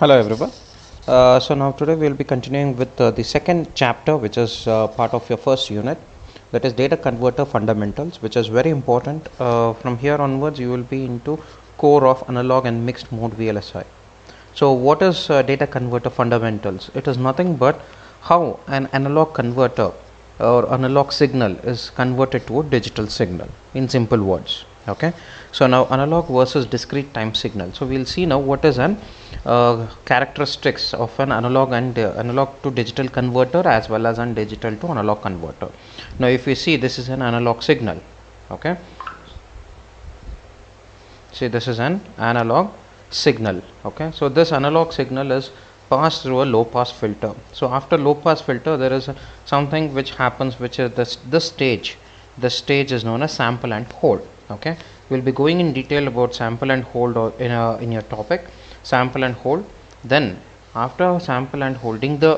Hello everyone. So now today we will be continuing with the second chapter, which is part of your first unit, that is data converter fundamentals, which is very important. From here onwards you will be into core of analog and mixed mode VLSI. So what is data converter fundamentals? It is nothing but how an analog converter or analog signal is converted to a digital signal, in simple words. Okay, so now analog versus discrete time signal. So we'll see now what is an characteristics of an analog and analog to digital converter, as well as an digital to analog converter. Now if you see, this is an analog signal. Okay, see, this is an analog signal. Okay, so this analog signal is passed through a low pass filter. So after low pass filter there is something which happens, which is this stage. The stage is known as sample and hold. Okay, we'll be going in detail about sample and hold in your topic, sample and hold. Then after sample and holding the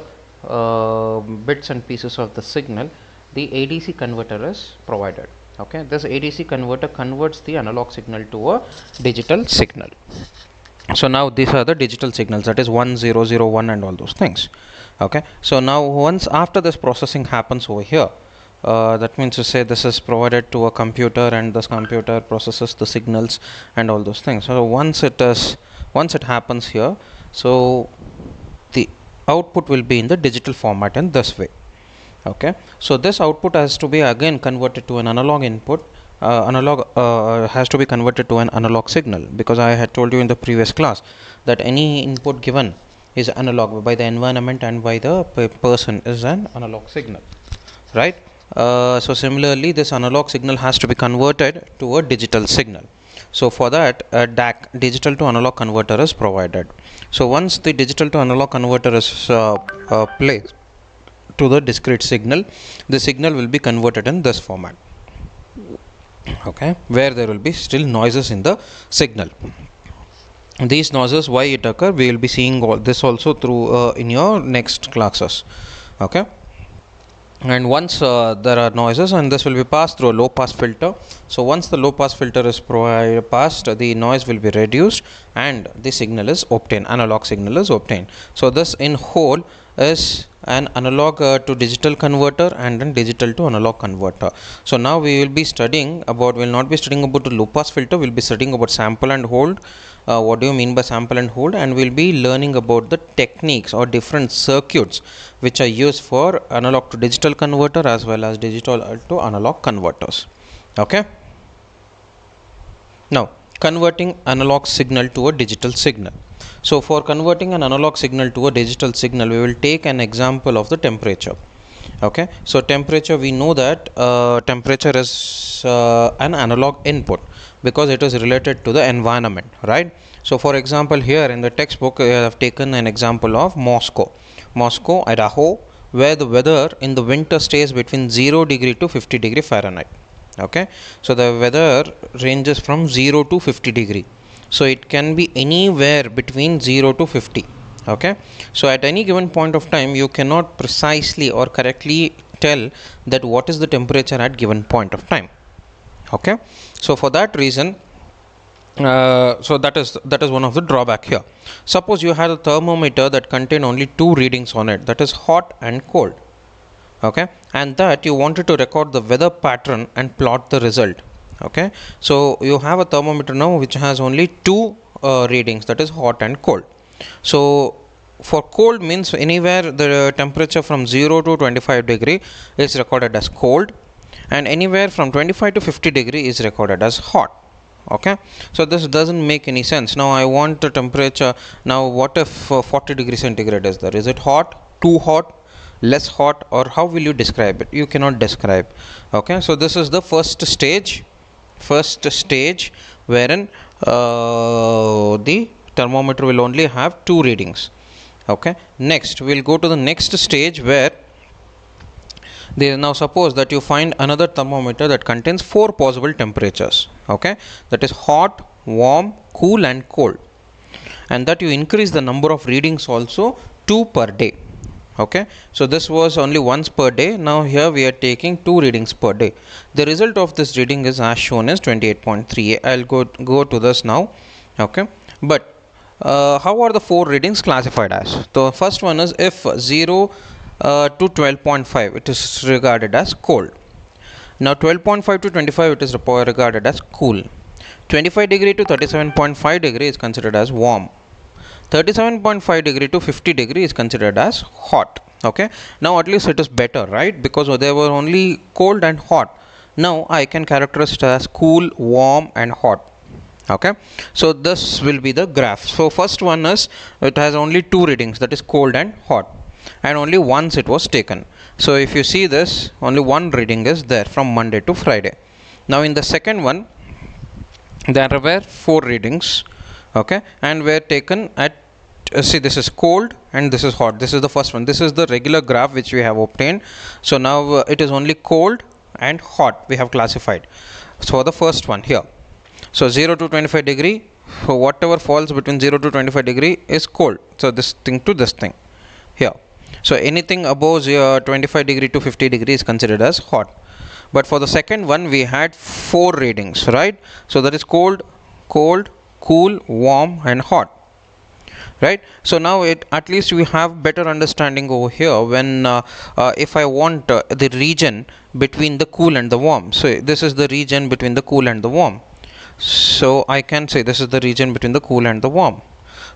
bits and pieces of the signal, the ADC converter is provided. Okay, this ADC converter converts the analog signal to a digital signal. So now these are the digital signals, that is 1 0 0 1 and all those things. Okay, so now once after this processing happens over here, that means to say this is provided to a computer, and this computer processes the signals and all those things. So once it happens here, so the output will be in the digital format in this way. Okay, so this output has to be again converted to an analog input. Has to be converted to an analog signal, because I had told you in the previous class that any input given is analog by the environment and by the person is an analog signal, right? So similarly, this analog signal has to be converted to a digital signal. So for that, a DAC, digital to analog converter, is provided. So once the digital to analog converter is placed to the discrete signal, the signal will be converted in this format. Okay, where there will be still noises in the signal. These noises, why it occur, we will be seeing all this also through in your next classes. Okay, and once there are noises, and this will be passed through a low pass filter. So once the low pass filter is passed, the noise will be reduced and the signal is obtained, analog signal is obtained. So this in whole is an analog to digital converter and then digital to analog converter. So now we will be studying about, we will not be studying about the low pass filter, we will be studying about sample and hold. What do you mean by sample and hold? And we will be learning about the techniques or different circuits which are used for analog to digital converter as well as digital to analog converters. Okay, now converting analog signal to a digital signal. So for converting an analog signal to a digital signal, we will take an example of the temperature. Okay, so temperature, we know that temperature is an analog input because it is related to the environment, right? So for example, here in the textbook I have taken an example of Moscow, Idaho, where the weather in the winter stays between 0 degree to 50 degree Fahrenheit. Okay, so the weather ranges from 0 to 50 degree. So it can be anywhere between 0 to 50. Okay, so at any given point of time you cannot precisely or correctly tell that what is the temperature at given point of time. Okay, so for that reason, so that is one of the drawback here. Suppose you had a thermometer that contained only two readings on it, that is hot and cold. Okay, and that you wanted to record the weather pattern and plot the result. Okay, so you have a thermometer now which has only two readings, that is hot and cold. So for cold means anywhere the temperature from 0 to 25 degree is recorded as cold, and anywhere from 25 to 50 degree is recorded as hot. Okay, so this doesn't make any sense. Now I want the temperature. Now what if 40 degree centigrade is there? Is it hot, too hot, less hot, or how will you describe it? You cannot describe. Okay, so this is the first stage wherein the thermometer will only have two readings. Okay, next we'll go to the next stage where now suppose that you find another thermometer that contains four possible temperatures. Okay, that is hot, warm, cool and cold, and that you increase the number of readings also, 2 per day. Okay, so this was only once per day. Now here we are taking 2 readings per day. The result of this reading is as shown as 28.38. I'll go to this now. Okay, but how are the four readings classified as? The first one is if 0 to 12.5, it is regarded as cold. Now 12.5 to 25, it is regarded as cool. 25 degree to 37.5 degree is considered as warm. 37.5 degree to 50 degree is considered as hot. Okay, now at least it is better, right? Because they were only cold and hot. Now I can characterize it as cool, warm and hot. Okay, so this will be the graph. So first one is, it has only two readings, that is cold and hot, and only once it was taken. So if you see this, only one reading is there from Monday to Friday. Now in the second one, there were four readings, okay, and were taken at see, this is cold and this is hot. This is the first one. This is the regular graph which we have obtained. So now it is only cold and hot we have classified. So the first one here, so 0 to 25 degree, so whatever falls between 0 to 25 degree is cold. So this thing to this thing here. So anything above 25 degree to 50 degree is considered as hot. But for the second one, we had four readings, right? So that is cold, cold, cool, warm and hot, right? So now at least we have better understanding over here when if I want the region between the cool and the warm. So this is the region between the cool and the warm. So I can say this is the region between the cool and the warm.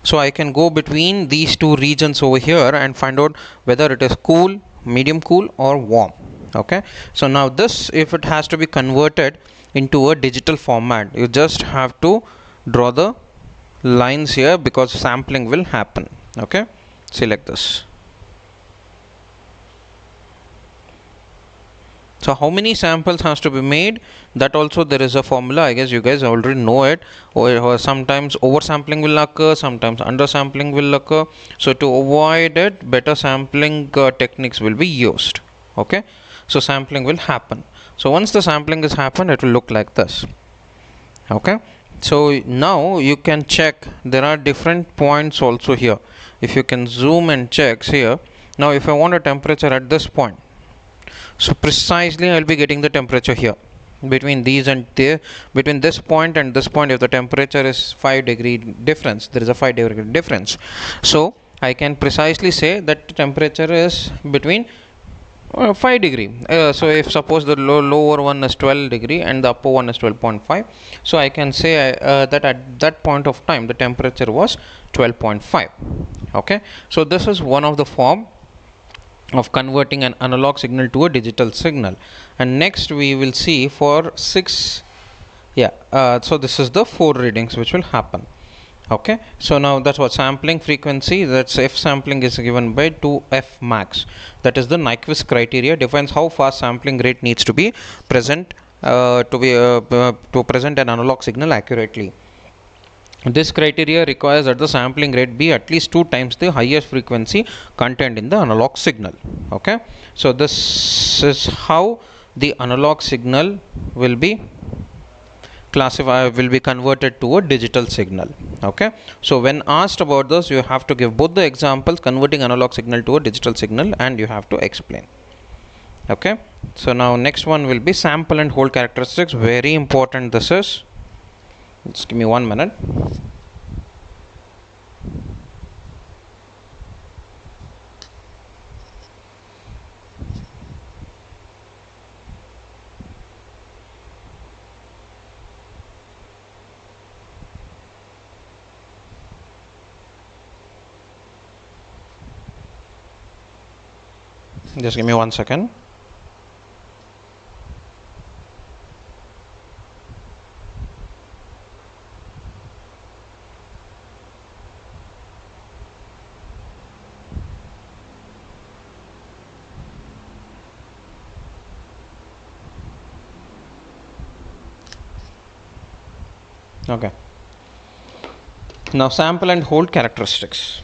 So I can go between these two regions over here and find out whether it is cool, medium cool or warm. Okay, so now this, if it has to be converted into a digital format, you just have to draw the lines here because sampling will happen. Okay, select this. So how many samples has to be made, that also there is a formula. I guess you guys already know it. Or sometimes oversampling will occur, sometimes undersampling will occur. So to avoid it, better sampling techniques will be used. Okay, so sampling will happen. So once the sampling is happened, it will look like this. Okay, so now you can check, there are different points also here. If you can zoom and check here. Now if I want a temperature at this point, so precisely I will be getting the temperature here between these and there, between this point and this point. If the temperature is 5 degree difference, there is a 5 degree difference, so I can precisely say that the temperature is between 5 degree. So if suppose the lower one is 12 degree and the upper one is 12.5, so I can say that at that point of time the temperature was 12.5. okay, so this is one of the form of converting an analog signal to a digital signal. And next we will see for 6, so this is the 4 readings which will happen. Okay, so now that's what sampling frequency, that's f sampling is given by 2f max. That is the Nyquist criteria, defines how fast sampling rate needs to be present to present an analog signal accurately. This criteria requires that the sampling rate be at least 2 times the highest frequency contained in the analog signal. Okay, so this is how the analog signal will be classified, will be converted to a digital signal. Okay, so when asked about this, you have to give both the examples converting analog signal to a digital signal and you have to explain. Okay, so now next one will be sample and hold characteristics. Very important this is. Just give me 1 minute. Just give me 1 second. Okay, now sample and hold characteristics.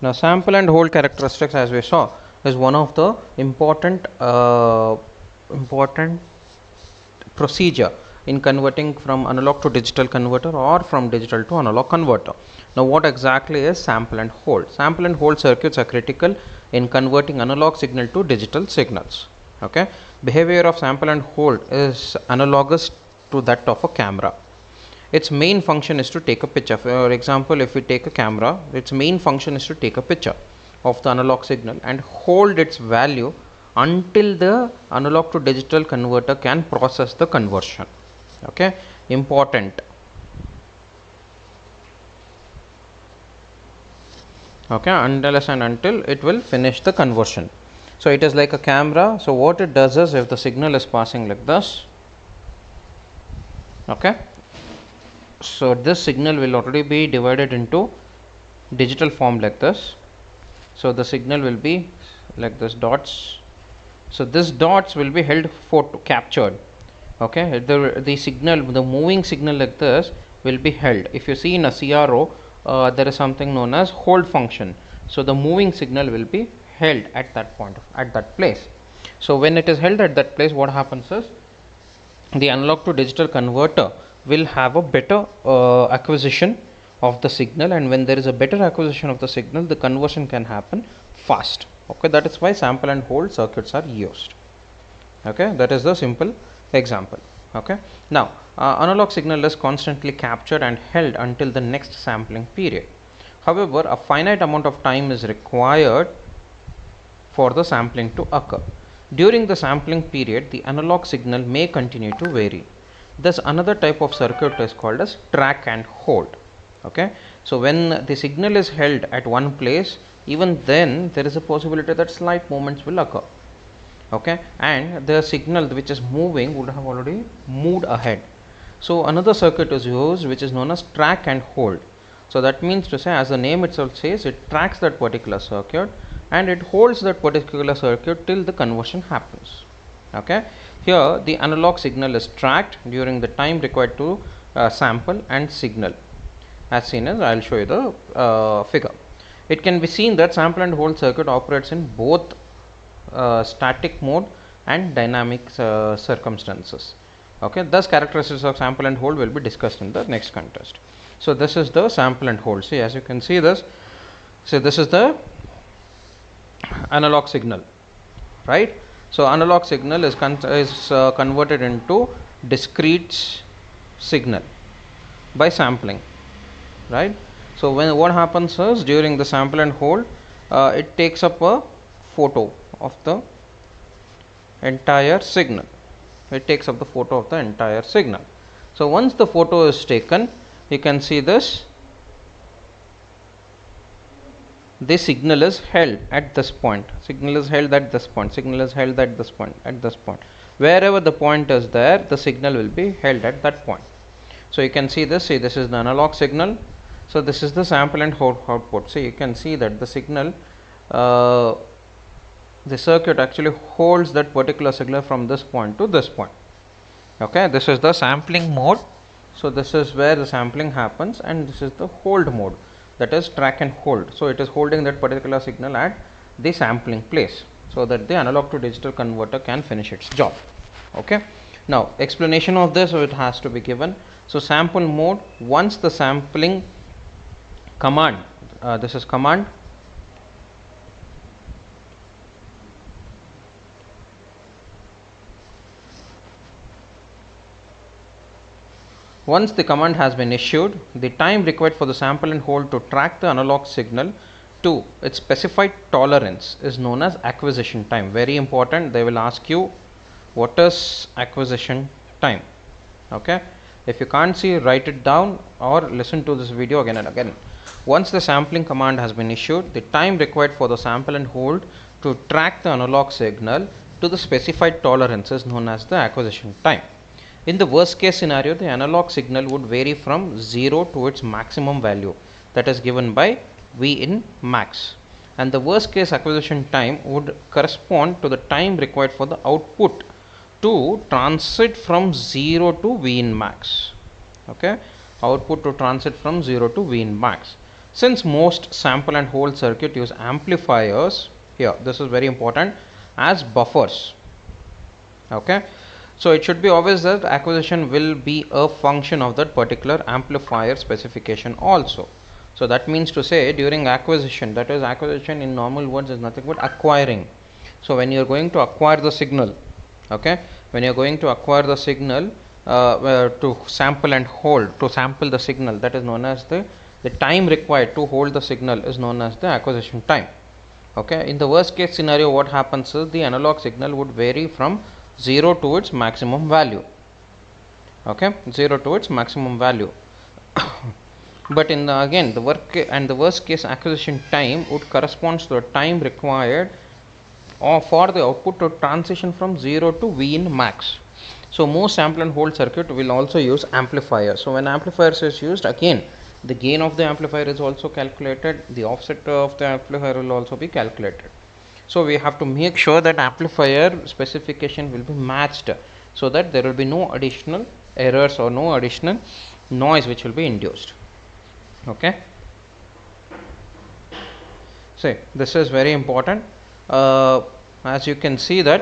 Now sample and hold characteristics, as we saw, is one of the important procedure in converting from analog to digital converter or from digital to analog converter. Now what exactly is sample and hold? Sample and hold circuits are critical in converting analog signal to digital signals. Okay, behavior of sample and hold is analogous to that of a camera. its main function is to take a picture. For example, if we take a camera, its main function is to take a picture of the analog signal and hold its value until the analog to digital converter can process the conversion. Okay, important. Okay, unless and until it will finish the conversion. So it is like a camera. So what it does is, if the signal is passing like this, okay, so this signal will already be divided into digital form like this. So the signal will be like this, dots. So this dots will be held photo captured. Okay, the signal, the moving signal like this will be held. If you see in a CRO, there is something known as hold function. So the moving signal will be held at that point, at that place. So when it is held at that place, what happens is, the analog to digital converter will have a better acquisition of the signal, and when there is a better acquisition of the signal, the conversion can happen fast. Okay, that is why sample and hold circuits are used. Okay, that is the simple example. Okay, now analog signal is constantly captured and held until the next sampling period. However, a finite amount of time is required for the sampling to occur. During the sampling period, the analog signal may continue to vary. Thus, another type of circuit is called as track and hold. Okay, so when the signal is held at one place, even then there is a possibility that slight movements will occur. Okay, and the signal which is moving would have already moved ahead. So another circuit is used which is known as track and hold. So that means to say, as the name itself says, it tracks that particular circuit and it holds that particular circuit till the conversion happens. Okay, here the analog signal is tracked during the time required to sample and signal, as seen as I will show you the figure. It can be seen that sample and hold circuit operates in both static mode and dynamic circumstances. Okay, thus characteristics of sample and hold will be discussed in the next contest. So this is the sample and hold. See, as you can see this, so this is the analog signal, right? So analog signal is converted into discrete signal by sampling, right? So when what happens is, during the sample and hold, it takes up a photo of the entire signal. It takes up the photo of the entire signal. So once the photo is taken, you can see this. The signal is held at this point. Signal is held at this point. Signal is held at this point. At this point, wherever the point is there, the signal will be held at that point. So you can see this. See, this is the analog signal. So this is the sample and hold output. So you can see that the signal, the circuit actually holds that particular signal from this point to this point. Okay, this is the sampling mode. So this is where the sampling happens, and this is the hold mode, that is track and hold. So it is holding that particular signal at the sampling place, so that the analog to digital converter can finish its job. Okay, now explanation of this, so it has to be given. So sample mode, once the sampling command, this is command, once the command has been issued, the time required for the sample and hold to track the analog signal to its specified tolerance is known as acquisition time. Very important, they will ask you what is acquisition time. Okay, if you can't see, write it down or listen to this video again and again. Once the sampling command has been issued, the time required for the sample and hold to track the analog signal to the specified tolerance is known as the acquisition time. In the worst case scenario, the analog signal would vary from 0 to its maximum value, that is given by V in max, and the worst case acquisition time would correspond to the time required for the output to transit from 0 to V in max. Okay, output to transit from 0 to V in max. Since most sample and hold circuit use amplifiers, here this is very important, as buffers. Okay, so it should be obvious that acquisition will be a function of that particular amplifier specification also. So that means to say, during acquisition, that is acquisition in normal words is nothing but acquiring. So when you are going to acquire the signal, okay, when you are going to acquire the signal, to sample and hold, to sample the signal, that is known as the time required to hold the signal is known as the acquisition time. Okay, in the worst case scenario, what happens is the analog signal would vary from 0 to its maximum value. Okay, 0 to its maximum value. But in the, again, the worst case acquisition time would correspond to the time required for the output to transition from 0 to V in max. So most sample and hold circuit will also use amplifier. So when amplifiers is used, again the gain of the amplifier is also calculated, the offset of the amplifier will also be calculated. So we have to make sure that amplifier specification will be matched, so that there will be no additional errors or no additional noise which will be induced. Okay, so this is very important. As you can see that,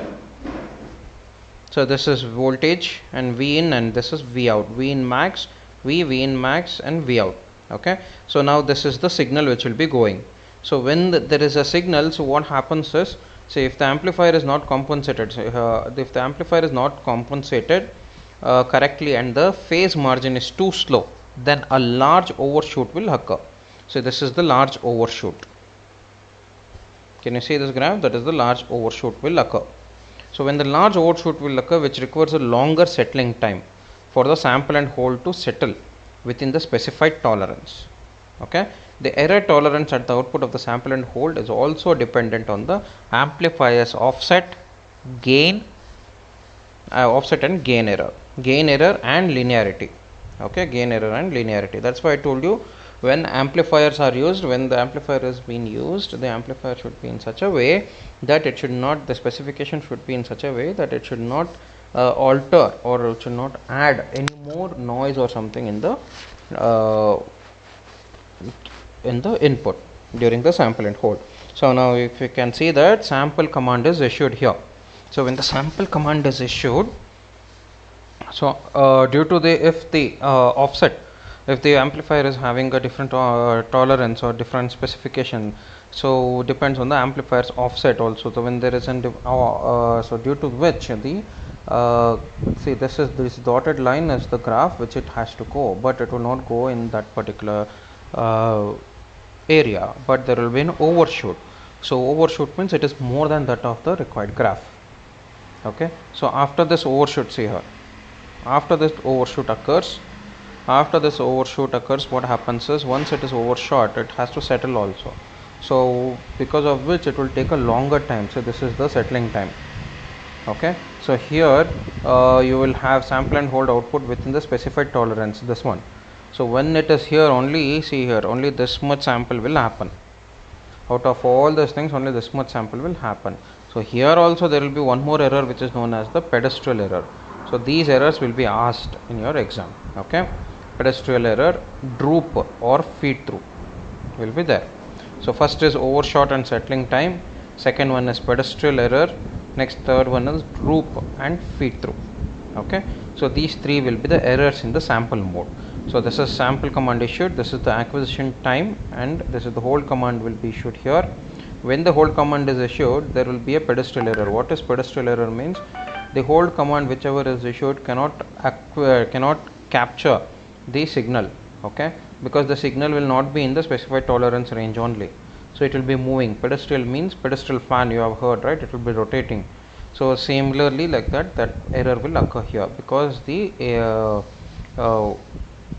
so this is voltage and V in, and this is V out, V in max, V in max, and V out. Okay, so now this is the signal which will be going. So when there is a signal, so what happens is, say if the amplifier is not compensated, if the amplifier is not compensated correctly and the phase margin is too slow, then a large overshoot will occur. So this is the large overshoot. Can you see this graph? That is the large overshoot will occur. So when the large overshoot will occur, which requires a longer settling time for the sample and hold to settle within the specified tolerance. Okay, the error tolerance at the output of the sample and hold is also dependent on the amplifier's offset, gain, offset and gain error and linearity. Okay, gain error and linearity. That's why I told you, when amplifiers are used, when the amplifier is being used, the amplifier should be in such a way that it should not, the specification should be in such a way that it should not alter, or it should not add any more noise or something in the input during the sample and hold. So now if you can see that sample command is issued here. So when the sample command is issued, so due to the offset, if the amplifier is having a different tolerance or different specification, so depends on the amplifier's offset also. So when there is an so due to which the see, this dotted line is the graph which it has to go, but it will not go in that particular area, but there will be an overshoot. So overshoot means it is more than that of the required graph. Okay, so after this overshoot, see here, after this overshoot occurs, what happens is, once it is overshot, it has to settle also. So because of which it will take a longer time. So this is the settling time. Okay, so here you will have sample and hold output within the specified tolerance, this one. So when it is here, only see here, only this much sample will happen. Out of all these things, only this much sample will happen. So here also there will be one more error which is known as the pedestal error. So these errors will be asked in your exam. Okay, pedestal error, droop or feed through will be there. So first is overshot and settling time, second one is pedestal error, next third one is droop and feed through. Okay, so these three will be the errors in the sample mode. So this is sample command issued, this is the acquisition time, and this is the hold command will be issued here. When the hold command is issued, there will be a pedestal error. What is pedestal error means? The hold command whichever is issued cannot capture the signal. Okay, because the signal will not be in the specified tolerance range only, so it will be moving. Pedestal means pedestal fan, you have heard, right? It will be rotating. So similarly like that error will occur here, because the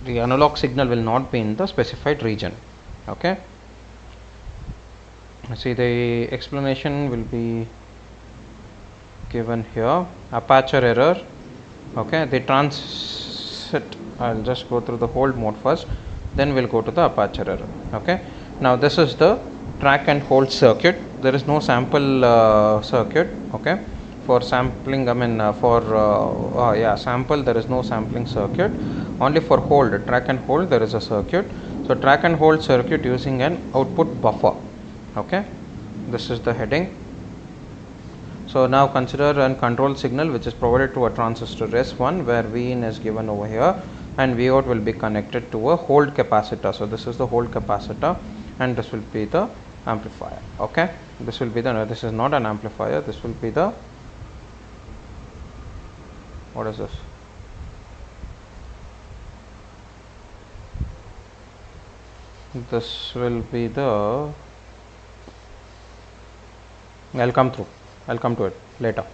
analog signal will not be in the specified region. Okay, see, the explanation will be given here. Aperture error. Okay, the transit, I'll just go through the hold mode first, then we'll go to the aperture error. Okay, now this is the track and hold circuit. There is no sample circuit. Okay, for sampling, I mean sample, there is no sampling circuit. Only for hold, track and hold, there is a circuit. So track and hold circuit using an output buffer. Okay, this is the heading. So now consider a control signal which is provided to a transistor S1, where V in is given over here and V out will be connected to a hold capacitor. So this is the hold capacitor and this will be the amplifier. Okay, this will be the, this is not an amplifier, this will be the, what is this? this will be the, I'll come to it later.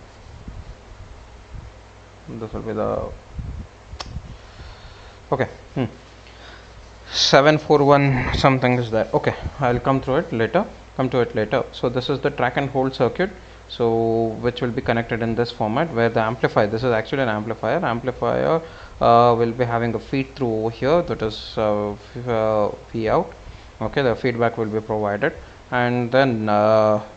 This will be the, okay, 741 something is there. Okay, I'll come to it later. So this is the track and hold circuit, so which will be connected in this format, where the amplifier, this is actually an amplifier will be having a feed through over here, that is V out. Okay, the feedback will be provided, and then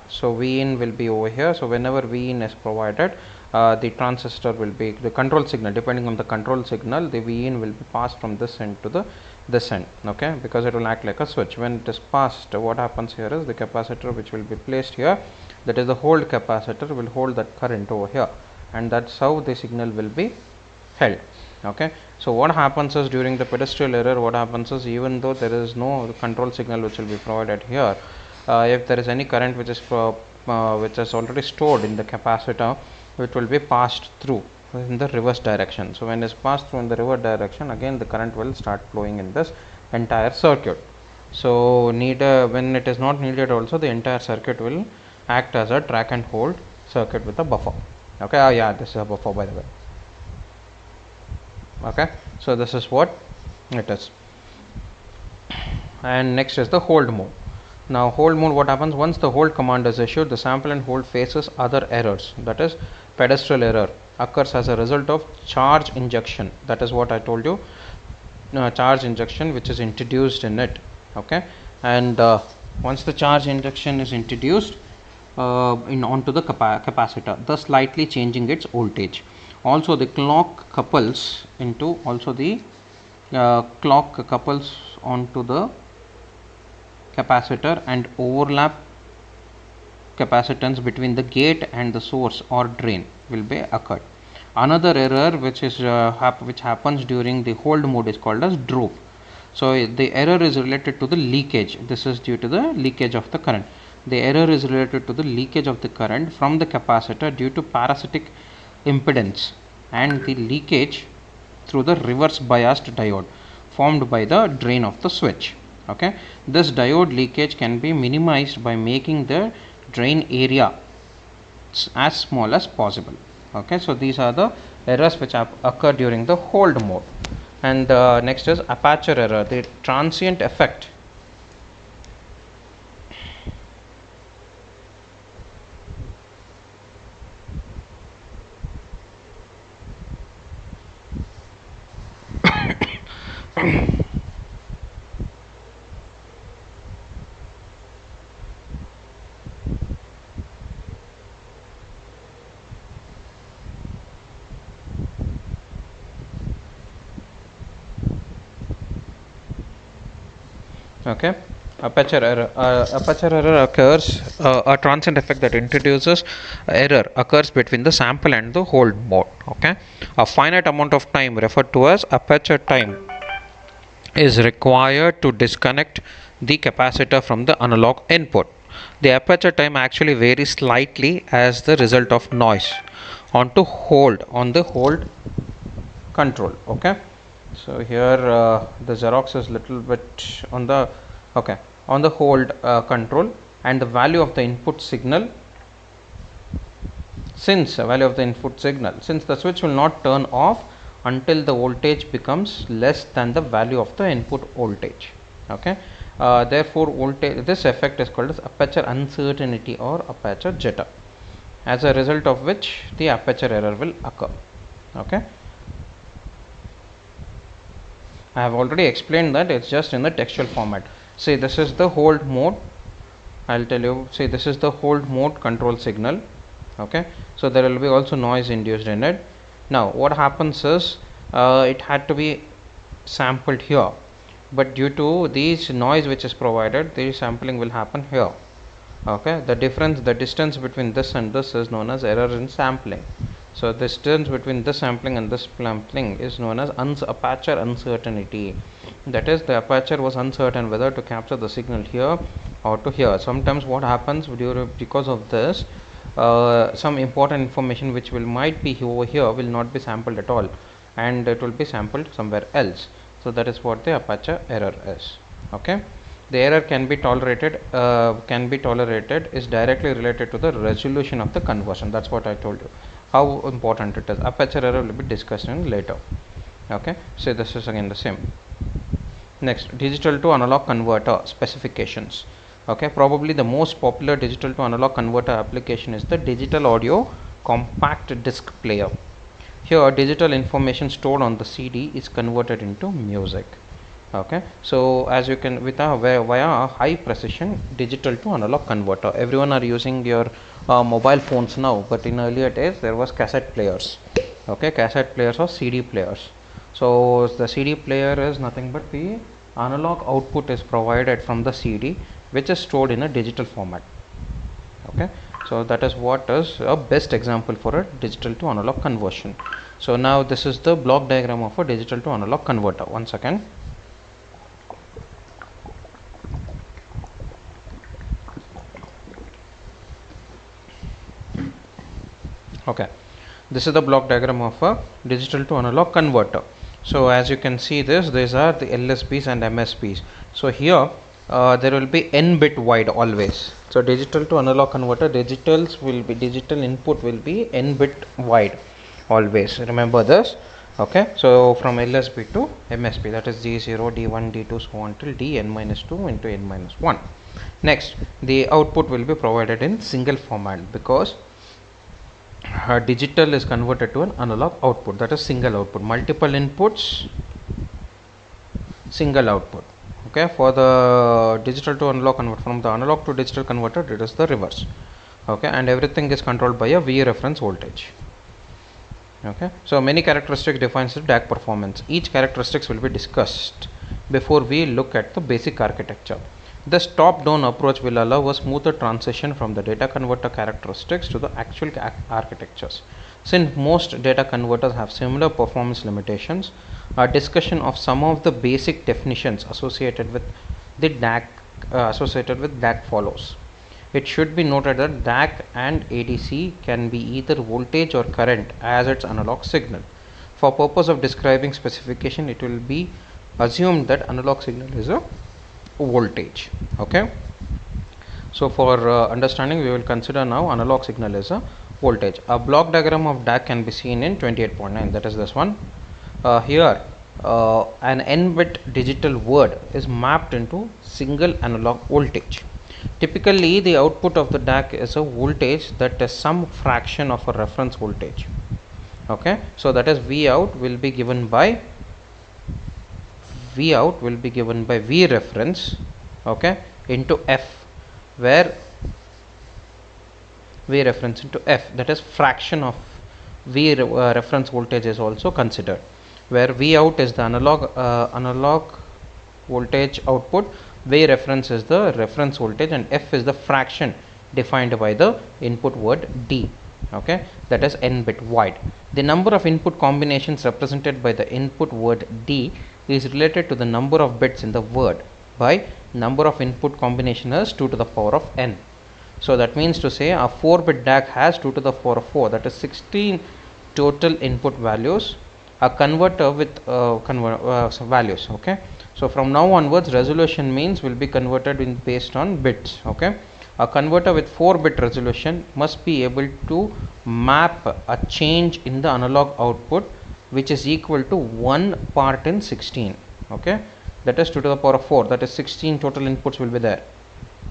so V in will be over here. So whenever V in is provided, the transistor will be the control signal, depending on the control signal, the V in will be passed from this end to the this end. Okay, because it will act like a switch. When it is passed, what happens here is the capacitor which will be placed here, that is the hold capacitor, will hold that current over here, and that's how the signal will be held. Okay, so what happens is, during the pedestrian error, what happens is, even though there is no control signal which will be provided here, if there is any current which is already stored in the capacitor, it will be passed through in the reverse direction. So when it is passed through in the reverse direction, again the current will start flowing in this entire circuit. So when it is not needed also, the entire circuit will act as a track and hold circuit with a buffer. Okay, yeah, this is a buffer, by the way. Okay, so this is what it is. And next is the hold mode. Now hold mode, what happens once the hold command is issued, the sample and hold faces other errors, that is pedestal error occurs as a result of charge injection. That is what I told you, charge injection which is introduced in it. Okay, and once the charge injection is introduced onto the capacitor, thus slightly changing its voltage. Also the clock couples onto the capacitor, and overlap capacitance between the gate and the source or drain will be occurred. Another error which happens during the hold mode is called as droop. So the error is related to the leakage. This is due to the leakage of the current. The error is related to the leakage of the current from the capacitor due to parasitic impedance and the leakage through the reverse biased diode formed by the drain of the switch. Okay, this diode leakage can be minimized by making the drain area as small as possible. Okay, so these are the errors which occur during the hold mode. And next is aperture error, the transient effect. Okay, aperture error occurs, a transient effect that introduces error occurs between the sample and the hold mode. Okay, a finite amount of time, referred to as aperture time, is required to disconnect the capacitor from the analog input. The aperture time actually varies slightly as the result of noise on the hold control. Okay, so here the Xerox is little bit on the hold control, and the value of the input signal, since the switch will not turn off until the voltage becomes less than the value of the input voltage. Okay, therefore this effect is called as aperture uncertainty or aperture jitter, as a result of which the aperture error will occur. Okay, I have already explained that, it's just in the textual format. See, this is the hold mode. I'll tell you, see, this is the hold mode control signal. Okay, so there will be also noise induced in it. Now what happens is, it had to be sampled here, but due to this noise which is provided, the sampling will happen here. Okay, the distance between this and this is known as error in sampling. So the distance between this sampling and this sampling is known as aperture uncertainty. That is, the aperture was uncertain whether to capture the signal here or to here. Sometimes what happens because of this, some important information which might be over here will not be sampled at all, and it will be sampled somewhere else. So that is what the aperture error is. Okay, the error can be tolerated is directly related to the resolution of the conversion. That's what I told you, how important it is. Aperture error will be discussed in later. Okay, so this is again the same. Next, digital to analog converter specifications. Okay, probably the most popular digital to analog converter application is the digital audio compact disc player. Here, digital information stored on the CD is converted into music. Okay, so as you can via a high precision digital to analog converter. Everyone are using your mobile phones now, but in earlier days there was cassette players. Okay, cassette players or CD players. So the CD player is nothing but the analog output is provided from the CD, which is stored in a digital format. Okay, so that is what is a best example for a digital to analog conversion. So now this is the block diagram of a digital to analog converter. Once again, okay, this is the block diagram of a digital to analog converter. So as you can see this, these are the LSBs and MSBs. So here there will be n bit wide always. So digital to analog converter, digital input will be n bit wide always. Remember this. Okay, so from LSB to MSB, that is D0, D1, D2, so on till Dn-2 into n-1. Next, the output will be provided in single format because digital is converted to an analog output, that is single output. Multiple inputs, single output. Okay, for the digital to analog converter, from the analog to digital converter, it is the reverse. Okay, and everything is controlled by a V reference voltage. Okay, so many characteristics defines the DAC performance. Each characteristics will be discussed before we look at the basic architecture. This top-down approach will allow a smoother transition from the data converter characteristics to the actual architectures. Since most data converters have similar performance limitations, a discussion of some of the basic definitions associated with the DAC follows. It should be noted that DAC and ADC can be either voltage or current as its analog signal. For purpose of describing specification, it will be assumed that analog signal is a voltage. Okay, so for understanding, we will consider now analog signal is a voltage. A block diagram of DAC can be seen in 28.9, that is this one. Here an n bit digital word is mapped into single analog voltage. Typically the output of the DAC is a voltage that is some fraction of a reference voltage. Okay, so that is V out will be given by V reference, okay, into F, where V reference into F, that is fraction of V reference voltage is also considered, where V out is the analog voltage output, V reference is the reference voltage, and F is the fraction defined by the input word D. Okay, that is n bit wide. The number of input combinations represented by the input word D is related to the number of bits in the word by number of input combination is 2 to the power of n. So that means to say a 4-bit DAC has 2 to the power of 4, that is 16 total input values, a converter with values. Okay, so from now onwards resolution means will be converted in based on bits. Okay, a converter with 4-bit resolution must be able to map a change in the analog output which is equal to 1 part in 16. Okay, that is 2 to the power of 4, that is 16 total inputs will be there.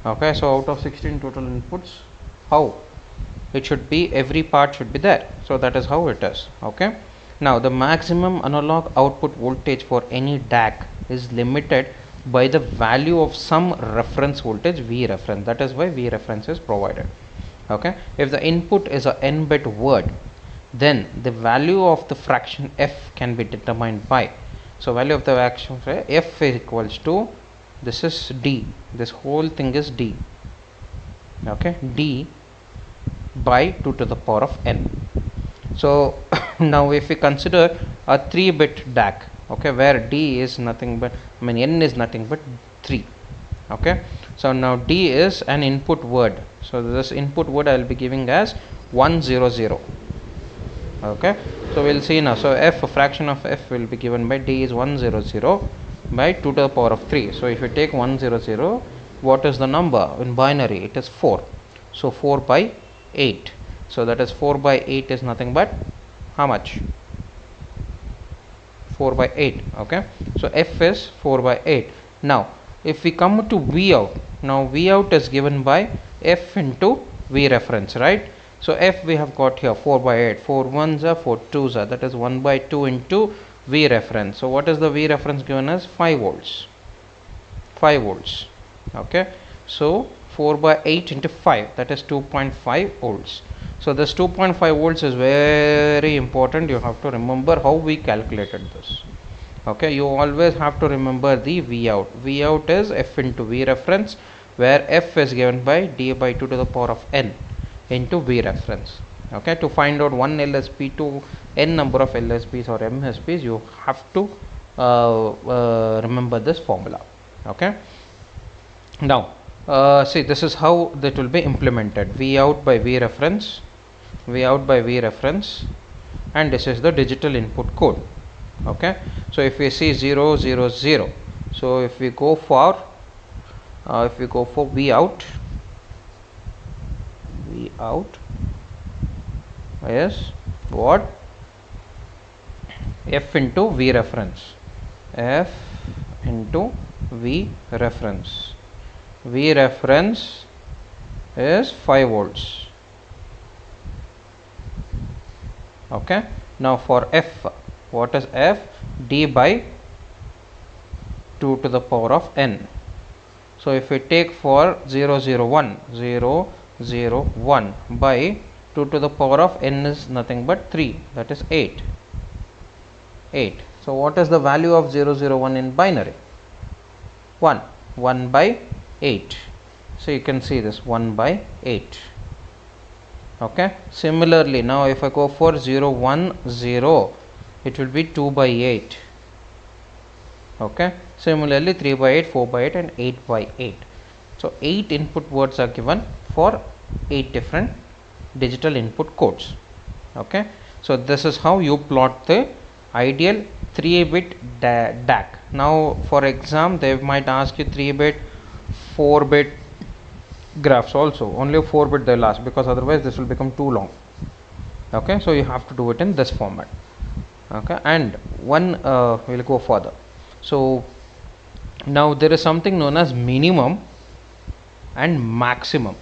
Okay, so out of 16 total inputs, how it should be, every part should be there, so that is how it is. Okay, now the maximum analog output voltage for any DAC is limited by the value of some reference voltage V reference, that is why V reference is provided. Okay, if the input is a n bit word, then the value of the fraction F can be determined by, so value of the fraction F is equals to, this is D, this whole thing is D. Okay, D by 2 to the power of n. So now if we consider a 3-bit DAC, okay, where D is nothing but, n is nothing but 3. Okay, so now D is an input word, so this input word I will be giving as 100. Okay, so we'll see now. So F, a fraction of F will be given by D is 100, by 2 to the power of 3. So if you take 100, what is the number in binary? It is 4. So 4 by 8. So that is 4 by 8 is nothing but how much? 4 by 8. Okay, so f is 4 by 8. Now if we come to v out, now v out is given by f into v reference, right? So f we have got here 4 by 8. 4 ones are 4 twos are, that is 1 by 2 into v reference. So what is the v reference given as? 5 volts. 5 volts. Okay, so 4 by 8 into 5, that is 2.5 volts. So this 2.5 volts is very important. You have to remember how we calculated this. Okay, you always have to remember the v out. V out is f into v reference, where f is given by d by 2 to the power of n into v reference. Okay, to find out one LSB to n number of LSBs or MSBs, you have to remember this formula. Okay, now see, this is how that will be implemented. V out by v reference, V out by v reference, and this is the digital input code. Okay, so if we see 0 0 0, so if we go for v out is what? F into v reference, f into v reference. V reference is 5 volts. Okay, now for f, what is f? D by 2 to the power of n. So if we take for 0 0 1, 0 0 1 by 2 to the power of n is nothing but 3, that is 8. So what is the value of 0 0 1 in binary? 1 by 8. So you can see this 1 by 8. Okay, similarly now if I go for 0 1 0, it will be 2 by 8. Okay, similarly 3 by 8, 4 by 8 and 8 by 8. So 8 input words are given for 8 different digital input codes. Okay, so this is how you plot the ideal 3-bit DAC. Now for exam they might ask you 3-bit, 4-bit graphs also. Only 4-bit they'll ask, because otherwise this will become too long. Okay, so you have to do it in this format. Okay, and one we'll go further. So now there is something known as minimum and maximum.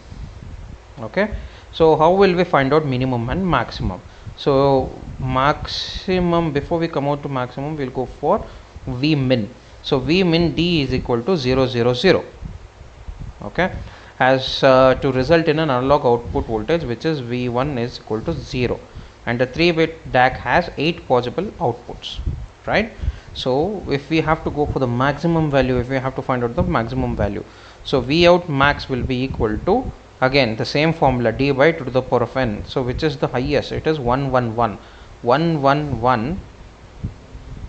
Okay, so how will we find out minimum and maximum? So maximum, before we come out to maximum, we'll go for v min. So v min d is equal to 0 0 0. Okay, as to result in an analog output voltage which is v1 is equal to 0, and the 3-bit DAC has 8 possible outputs, right? So if we have to go for the maximum value, if we have to find out the maximum value, so v out max will be equal to, again the same formula, d by 2 to the power of n. So which is the highest? It is 111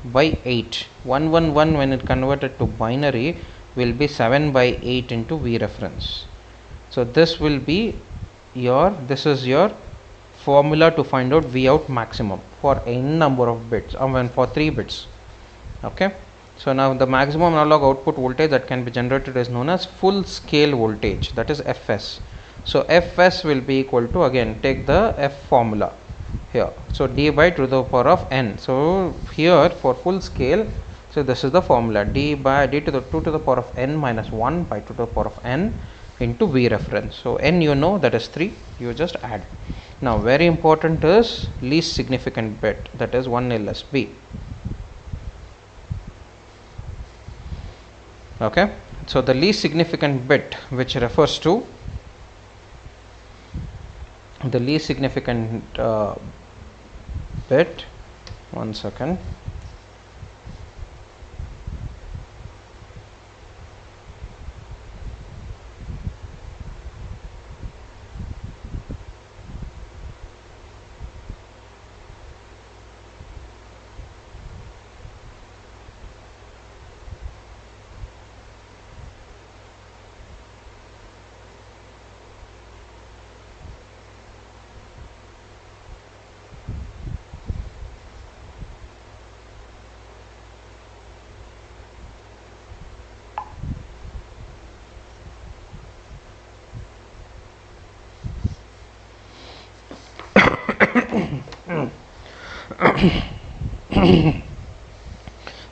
by 8. 111 when it converted to binary will be 7 by 8 into v reference. So this will be your, this is your formula to find out v out maximum for n number of bits, for 3 bits. Okay, so now the maximum analog output voltage that can be generated is known as full scale voltage, that is fs. So fs will be equal to, again take the f formula here, so d by 2 to the power of n. So here for full scale, so this is the formula, d to the 2 to the power of n minus 1 by 2 to the power of n into v reference. So n you know, that is 3, you just add. Now very important is least significant bit, that is 1 LSB. Okay, so the least significant bit, which refers to the least significant bit, 1 second.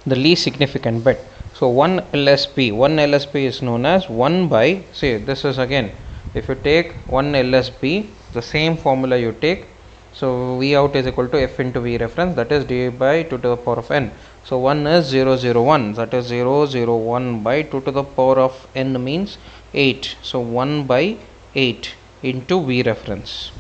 the least significant bit. So 1 LSB is known as 1 by, say this is again, if you take 1 LSB, the same formula you take, so V out is equal to F into V reference, that is d by 2 to the power of n. So 1 is 001, that is 001 by 2 to the power of n means 8. So 1 by 8 into V reference.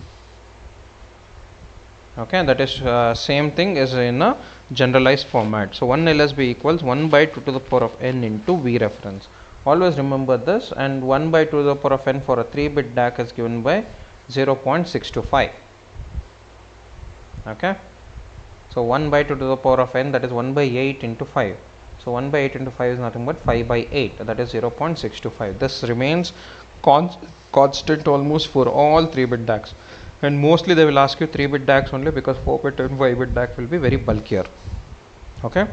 Okay, that is same thing is in a generalized format. So 1 LSB equals 1 by 2 to the power of n into V reference. Always remember this, and 1 by 2 to the power of n for a 3-bit DAC is given by 0.625. Okay, so 1 by 2 to the power of n, that is 1 by 8 into 5. So 1 by 8 into 5 is nothing but 5 by 8, that is 0.625. This remains constant almost for all 3-bit DACs. And mostly they will ask you 3-bit DACs only, because 4-bit and 5-bit DAC will be very bulkier. Okay,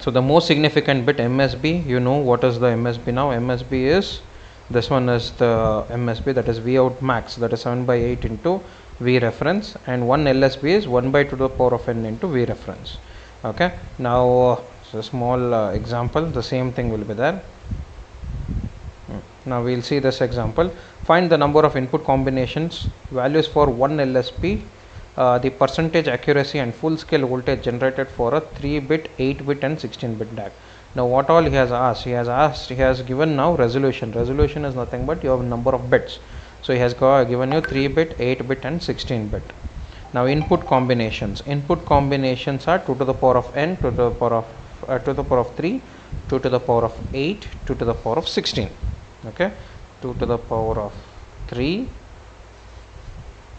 so the most significant bit MSB, you know what is the MSB now. MSB is, this one is the MSB, that is V out max, that is 7 by 8 into V reference, and 1 LSB is 1 by 2 to the power of n into V reference. Okay, now so small example, the same thing will be there. Now we will see this example. Find the number of input combinations values for 1 LSB, the percentage accuracy and full scale voltage generated for a 3-bit, 8-bit and 16-bit DAC. Now what all he has asked? He has given now resolution. Resolution is nothing but your number of bits. So he has given you 3-bit, 8-bit and 16-bit. Now input combinations. Input combinations are 2 to the power of n, 2 to the power of 2 to the power of 3, 2 to the power of 8, 2 to the power of 16. Okay, 2 to the power of 3,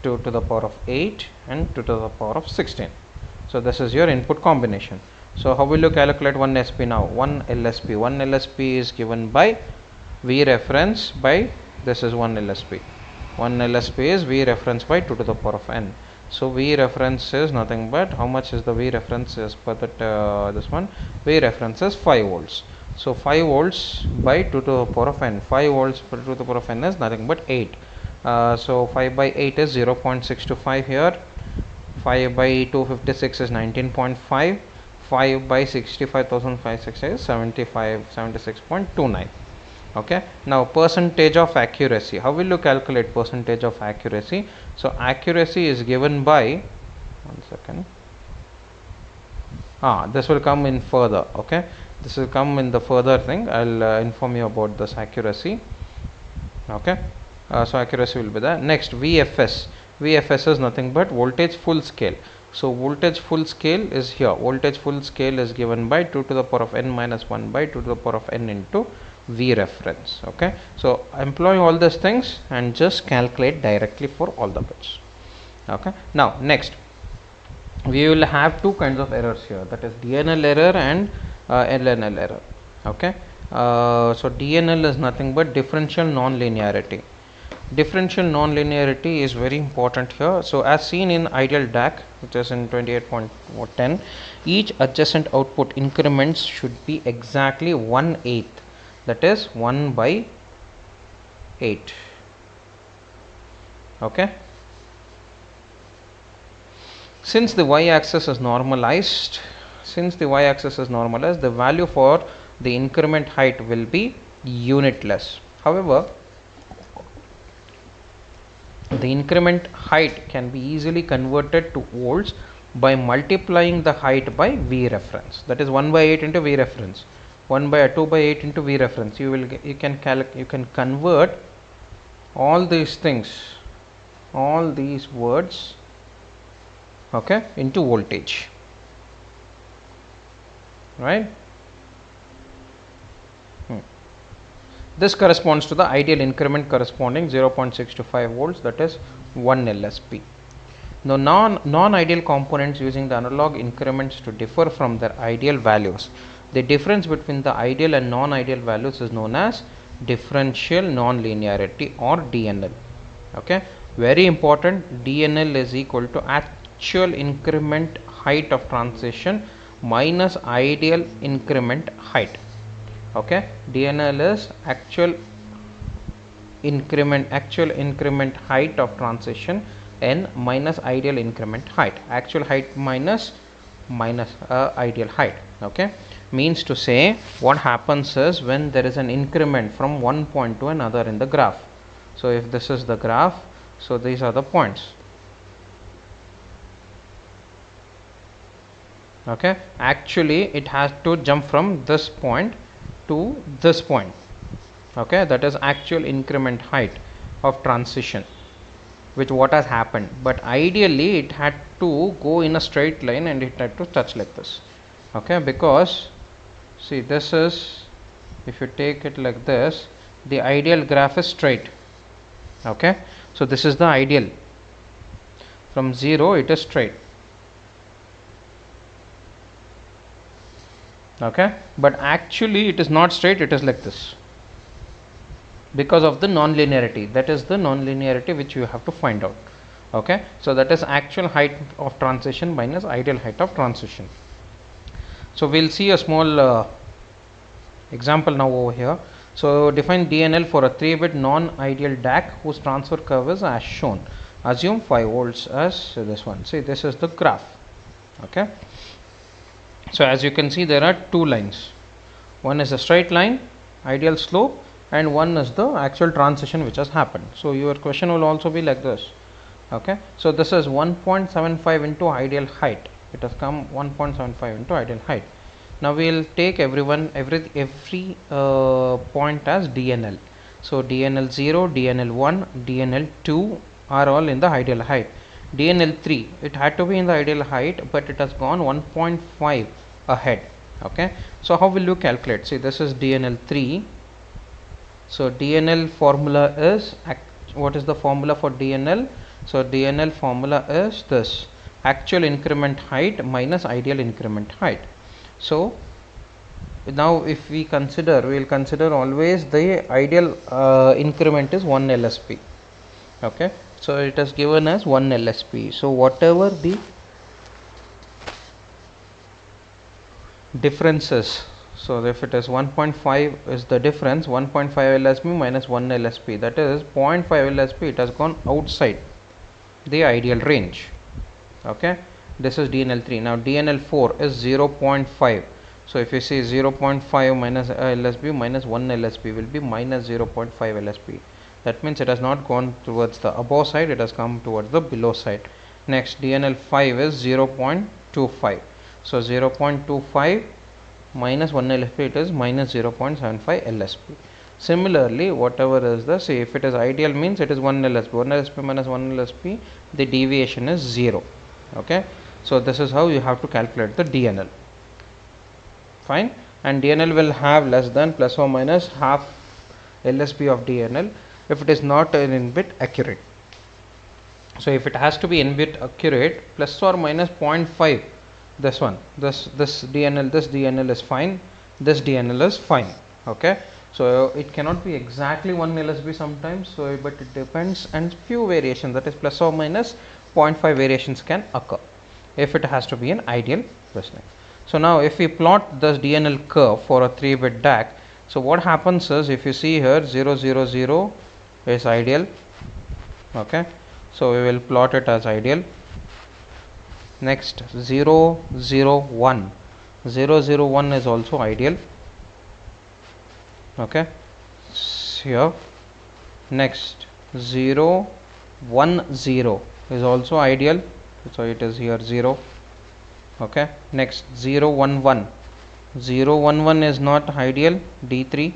2 to the power of 8 and 2 to the power of 16. So this is your input combination. So how will you calculate 1 SP now? 1 LSB. 1 LSB is given by V reference by, this is 1 LSB. 1 LSB is V reference by 2 to the power of n. So V reference is nothing but, how much is the V reference as per that this one? V reference is 5 volts. So 5 volts by 2 to the power of n. 5 volts per 2 to the power of n is nothing but 8. So 5 by 8 is 0.625 here. 5 by 256 is 19.5. 5 by 65,560 is 76.29. Okay. Now percentage of accuracy. How will you calculate percentage of accuracy? So accuracy is given by, one second. This will come in further. Okay. This will come in the further thing. I'll inform you about this accuracy. Okay, so accuracy will be there. Next, VFS. VFS is nothing but voltage full scale. So voltage full scale is here. Voltage full scale is given by 2 to the power of n minus 1 by 2 to the power of n into V reference. Okay, so employ all these things and just calculate directly for all the bits. Okay, now next we will have two kinds of errors here, that is DNL error and LNL error. Okay, so DNL is nothing but differential non-linearity. Differential non-linearity is very important here. So as seen in ideal DAC, which is in 28.10, each adjacent output increments should be exactly 1/8, that is 1 by 8. Okay, since the y-axis is normalized, the value for the increment height will be unitless. However, the increment height can be easily converted to volts by multiplying the height by V reference, that is 1 by 8 into V reference, 1 by 2 by 8 into V reference. You can convert all these things, all these words, okay, into voltage, right? This corresponds to the ideal increment corresponding 0.625 volts, that is 1 LSB. Now non-ideal components using the analog increments to differ from their ideal values. The difference between the ideal and non-ideal values is known as differential non-linearity or DNL. Okay, very important. DNL is equal to actual increment height of transition minus ideal increment height. Okay, DNL is actual increment height of transition n minus ideal increment height, actual height minus ideal height. Okay, means to say what happens is when there is an increment from one point to another in the graph. So if this is the graph, so these are the points. Okay, actually it has to jump from this point to this point. Okay, that is actual increment height of transition, which what has happened, but ideally it had to go in a straight line and it had to touch like this. Okay, because see, this is, if you take it like this, the ideal graph is straight. Okay, so this is the ideal, from 0 it is straight. Okay, but actually it is not straight, it is like this because of the non-linearity. That is the non-linearity which you have to find out. Okay, so that is actual height of transition minus ideal height of transition. So we'll see a small example now over here. So define DNL for a 3-bit non-ideal DAC whose transfer curve is as shown. Assume 5 volts as this one. See, this is the graph. Okay, so as you can see, there are two lines. One is a straight line, ideal slope, and one is the actual transition which has happened. So your question will also be like this. Okay, so this is 1.75 into ideal height. It has come 1.75 into ideal height. Now we will take every point as DNL. So DNL 0, DNL 1, DNL 2 are all in the ideal height. DNL 3, it had to be in the ideal height, but it has gone 1.5 ahead. Okay, so how will you calculate? See, this is DNL 3. So DNL formula is, what is the formula for DNL? So DNL formula is this: actual increment height minus ideal increment height. So now if we consider, we will consider always the ideal increment is 1 LSP. Okay, so it is given as 1 LSP. So whatever the differences, so if it is 1.5 is the difference, 1.5 LSP minus 1 LSP, that is 0.5 LSP, it has gone outside the ideal range. Okay, this is DNL 3. Now DNL 4 is 0.5. So if you see 0.5 minus LSP minus 1 LSP will be minus 0.5 LSP. That means it has not gone towards the above side, it has come towards the below side. Next, DNL 5 is 0.25. So 0.25 minus 1 LSP, it is minus 0.75 LSP. Similarly, whatever is the, say if it is ideal means it is 1 LSP. 1 LSP minus 1 LSP, the deviation is 0. Okay, so this is how you have to calculate the DNL. Fine, and DNL will have less than plus or minus half LSP of DNL if it is not in bit accurate. So if it has to be in bit accurate, plus or minus 0.5, this one, this DNL is fine, this DNL is fine. Okay, so it cannot be exactly 1 LSB sometimes, so but it depends, and few variations, that is plus or minus 0.5 variations can occur if it has to be an ideal listening. So now if we plot this DNL curve for a 3-bit DAC, so what happens is, if you see here 0 0 0 is ideal. Okay, so we will plot it as ideal. Next 0 0 1, 0 0 1 is also ideal. Okay, here next 0 1 0 is also ideal, so it is here 0. Okay, next 0 1 1, 0 1 1 is not ideal, D3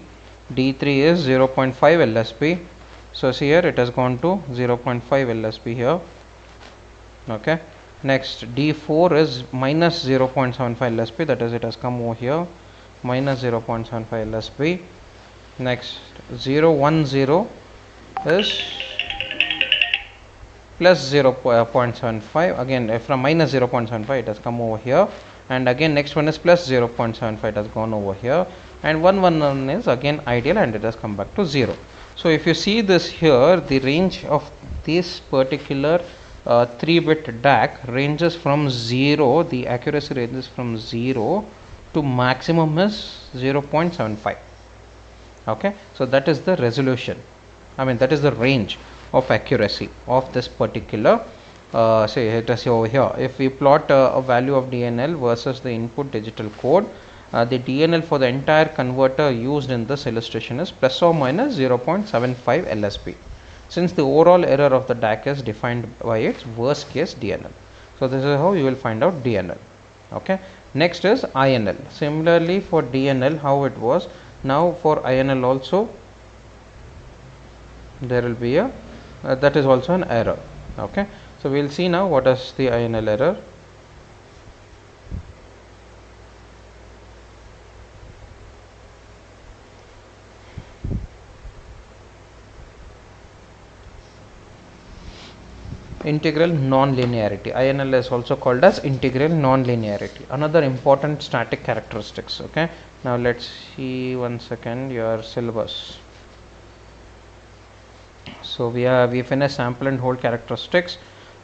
is 0.5 LSP, so see here it has gone to 0.5 LSP here. Okay, next D4 is minus 0.75 LSP, that is it has come over here, minus 0.75 LSP. Next 0 1 0 is plus 0.75, again from minus 0.75 it has come over here, and again next one is plus 0.75, it has gone over here, and 1 1 1 is again ideal and it has come back to 0. So if you see this here, the range of this particular 3-bit DAC ranges from 0, the accuracy ranges from 0 to maximum is 0.75. Okay, so that is the resolution, I mean that is the range of accuracy of this particular say let us say over here, if we plot a value of DNL versus the input digital code, the DNL for the entire converter used in this illustration is plus or minus 0.75 LSB, since the overall error of the DAC is defined by its worst case DNL. So this is how you will find out DNL. Okay, next is INL. Similarly for DNL, how it was, now for INL also there will be a that is also an error. Okay, so we will see now what is the INL error. Integral non-linearity. INL is also called as integral non-linearity, another important static characteristics. Okay, now let's see one second your syllabus. So we finished sample and hold characteristics.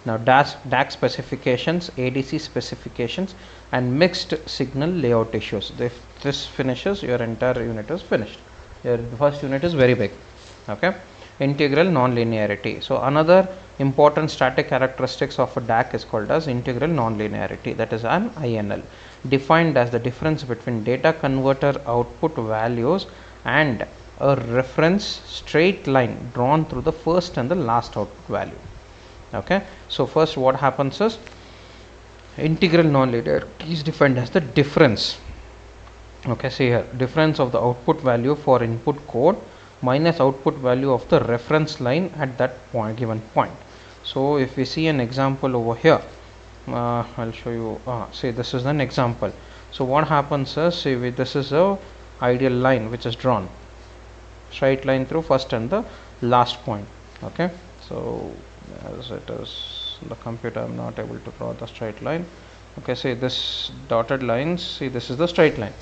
Now DAC specifications, ADC specifications, and mixed signal layout issues. If this finishes, your entire unit is finished. Your first unit is very big. Okay, integral non-linearity. So another important static characteristics of a DAC is called as integral non-linearity, that is an INL, defined as the difference between data converter output values and a reference straight line drawn through the first and the last output value. Okay, so first what happens is, integral non-linearity is defined as the difference. Okay, see here, difference of the output value for input code minus output value of the reference line at that point, given point. So if we see an example over here, I'll show you. See, this is an example. So what happens is, see, this is a ideal line which is drawn, straight line through first and the last point. Okay, so as it is the computer, I'm not able to draw the straight line. Okay, see this dotted lines, see this is the straight line.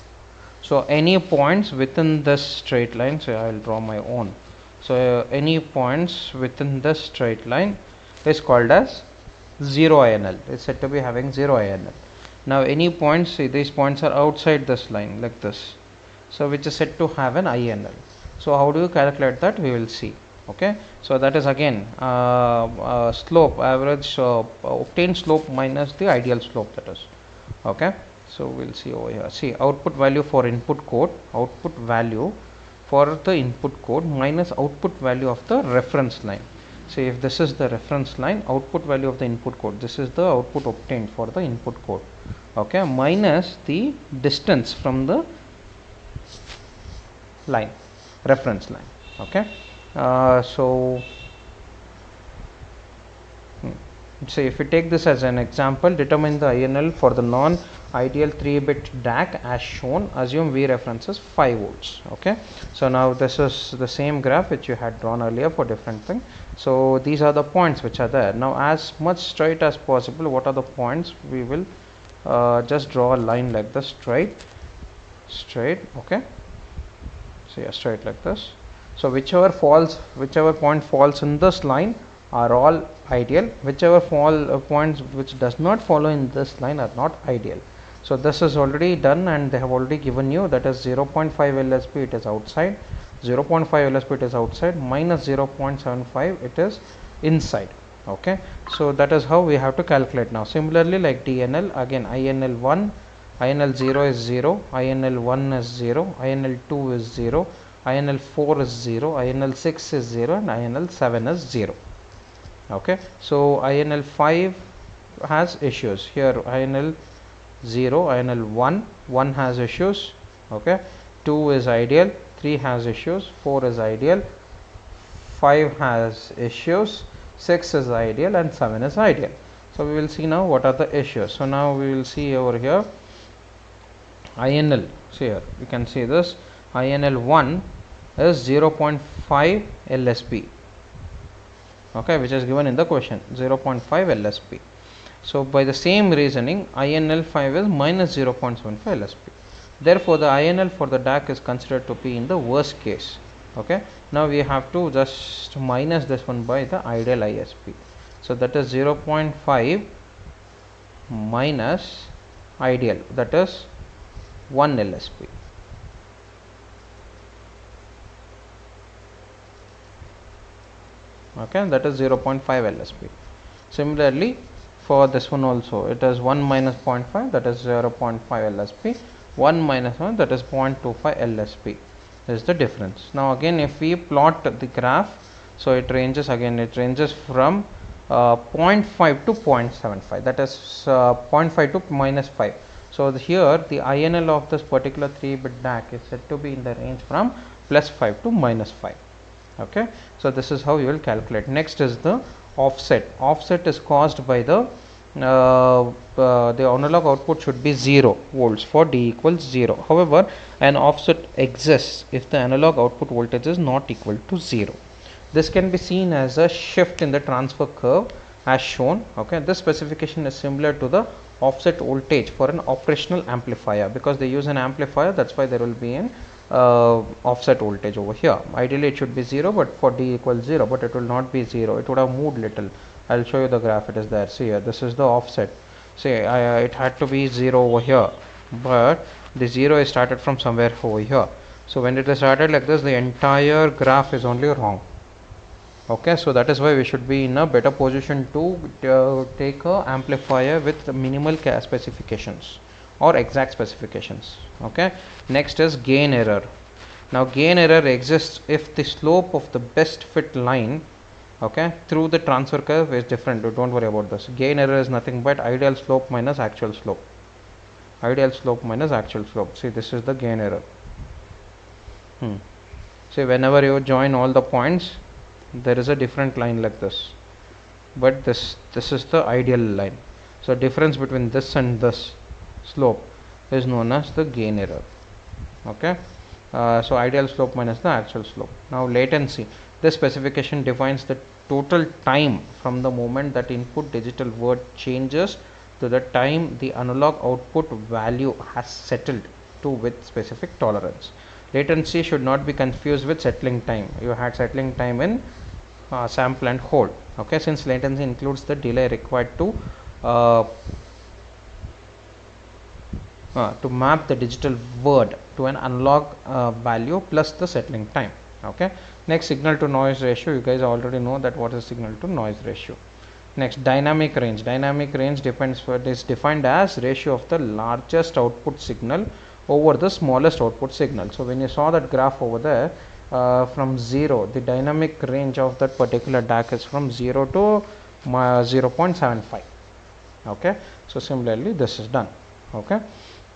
So any points within this straight line, so I will draw my own. So any points within this straight line is called as 0 INL. It's said to be having 0 INL. Now any points, see these points are outside this line like this, so which is said to have an INL. So how do you calculate that? We will see. Okay, so that is again slope, average obtained slope minus the ideal slope, that is. Okay, so we'll see over here. See, output value for input code, output value for the input code minus output value of the reference line. See, if this is the reference line, output value of the input code, this is the output obtained for the input code. Okay, minus the distance from the line, reference line. Okay, so if we take this as an example, determine the INL for the non-ideal 3-bit DAC as shown. Assume V reference is 5 volts. Okay, so now this is the same graph which you had drawn earlier for different thing. So these are the points which are there. Now as much straight as possible, what are the points? We will just draw a line like this, straight. Okay, so yeah, straight like this. So whichever point falls in this line are all ideal. Whichever points which does not follow in this line are not ideal. So this is already done, and they have already given you that is 0.5 LSB, it is outside, 0.5 LSB it is outside, minus 0.75 it is inside. Okay, so that is how we have to calculate now. Similarly, like DNL, again INL 1, INL 0 is 0, INL 1 is 0, INL 2 is 0, INL 4 is 0, INL 6 is 0, and INL 7 is 0. Okay, so INL 5 has issues here. INL 0, INL 1 has issues. Okay, 2 is ideal, 3 has issues, 4 is ideal, 5 has issues, 6 is ideal, and 7 is ideal. So we will see now what are the issues. So now we will see over here INL. See here, you can see this INL 1 is 0.5 LSB. Okay, which is given in the question, 0.5 LSB. So by the same reasoning, INL 5 is minus 0.75 LSB. Therefore the INL for the DAC is considered to be in the worst case. Okay, now we have to just minus this one by the ideal ISP. So that is 0.5 minus ideal, that is 1 LSB. okay, that is 0.5 LSP. Similarly, for this one also, it is 1 minus 0.5, that is 0.5 LSP, 1 minus 1, that is 0.25 LSP. This is the difference. Now again, if we plot the graph, so it ranges from 0.5 to 0.75, that is 0.5 to minus 5. So here the INL of this particular 3-bit DAC is said to be in the range from plus 5 to minus 5. Okay, so this is how you will calculate. Next is the offset. Offset is caused by the analog output should be 0 volts for D equals 0. However, an offset exists if the analog output voltage is not equal to 0. This can be seen as a shift in the transfer curve as shown. Okay, this specification is similar to the offset voltage for an operational amplifier, because they use an amplifier, that's why there will be an offset voltage over here. Ideally it should be 0, but for D equals 0, but it will not be 0, it would have moved little. I'll show you the graph. It is there. See here, this is the offset. See, it had to be 0 over here, but the 0 is started from somewhere over here. So when it is started like this, the entire graph is only wrong. Okay, so that is why we should be in a better position to take a amplifier with minimal specifications or exact specifications. Okay, next is gain error. Now gain error exists if the slope of the best fit line, okay, through the transfer curve is different. Don't worry about this. Gain error is nothing but ideal slope minus actual slope. Ideal slope minus actual slope. See, this is the gain error. See, whenever you join all the points, there is a different line like this, but this is the ideal line. So difference between this and this slope is known as the gain error. Okay, so ideal slope minus the actual slope. Now latency. This specification defines the total time from the moment that input digital word changes to the time the analog output value has settled to with specific tolerance. Latency should not be confused with settling time. You had settling time in sample and hold. Okay, since latency includes the delay required to map the digital word to an analog value plus the settling time. Okay, next, signal to noise ratio. You guys already know that what is signal to noise ratio. Next, dynamic range. Dynamic range is defined as ratio of the largest output signal over the smallest output signal. So when you saw that graph over there, from 0, the dynamic range of that particular DAC is from 0 to 0.75. okay, so similarly this is done. Okay,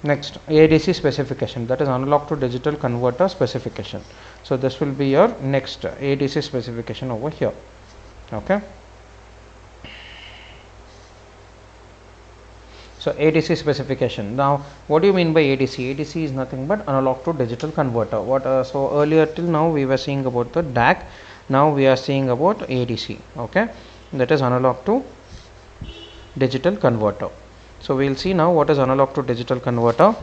next, ADC specification, that is analog to digital converter specification. So this will be your next ADC specification over here. Okay, so ADC specification. Now what do you mean by ADC? ADC is nothing but analog to digital converter. So earlier till now we were seeing about the DAC, now we are seeing about ADC. Okay, that is analog to digital converter. So we will see now what is analog to digital converter.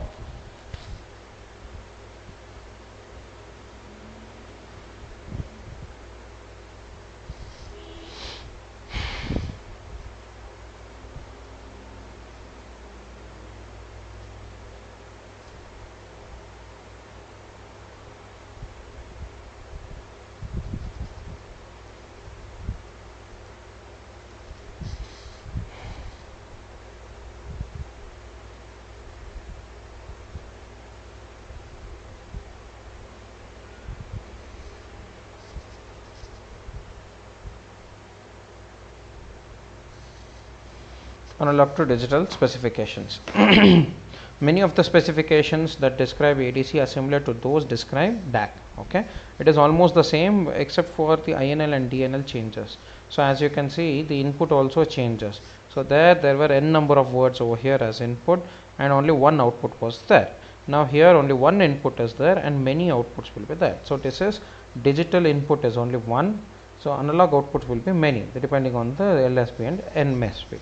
Analog to digital specifications. Many of the specifications that describe ADC are similar to those describe DAC. Okay, it is almost the same except for the INL and DNL changes. So as you can see, the input also changes. So there were n number of words over here as input and only one output was there. Now here only one input is there and many outputs will be there. So this is digital input is only one, so analog outputs will be many depending on the LSB and NMSB.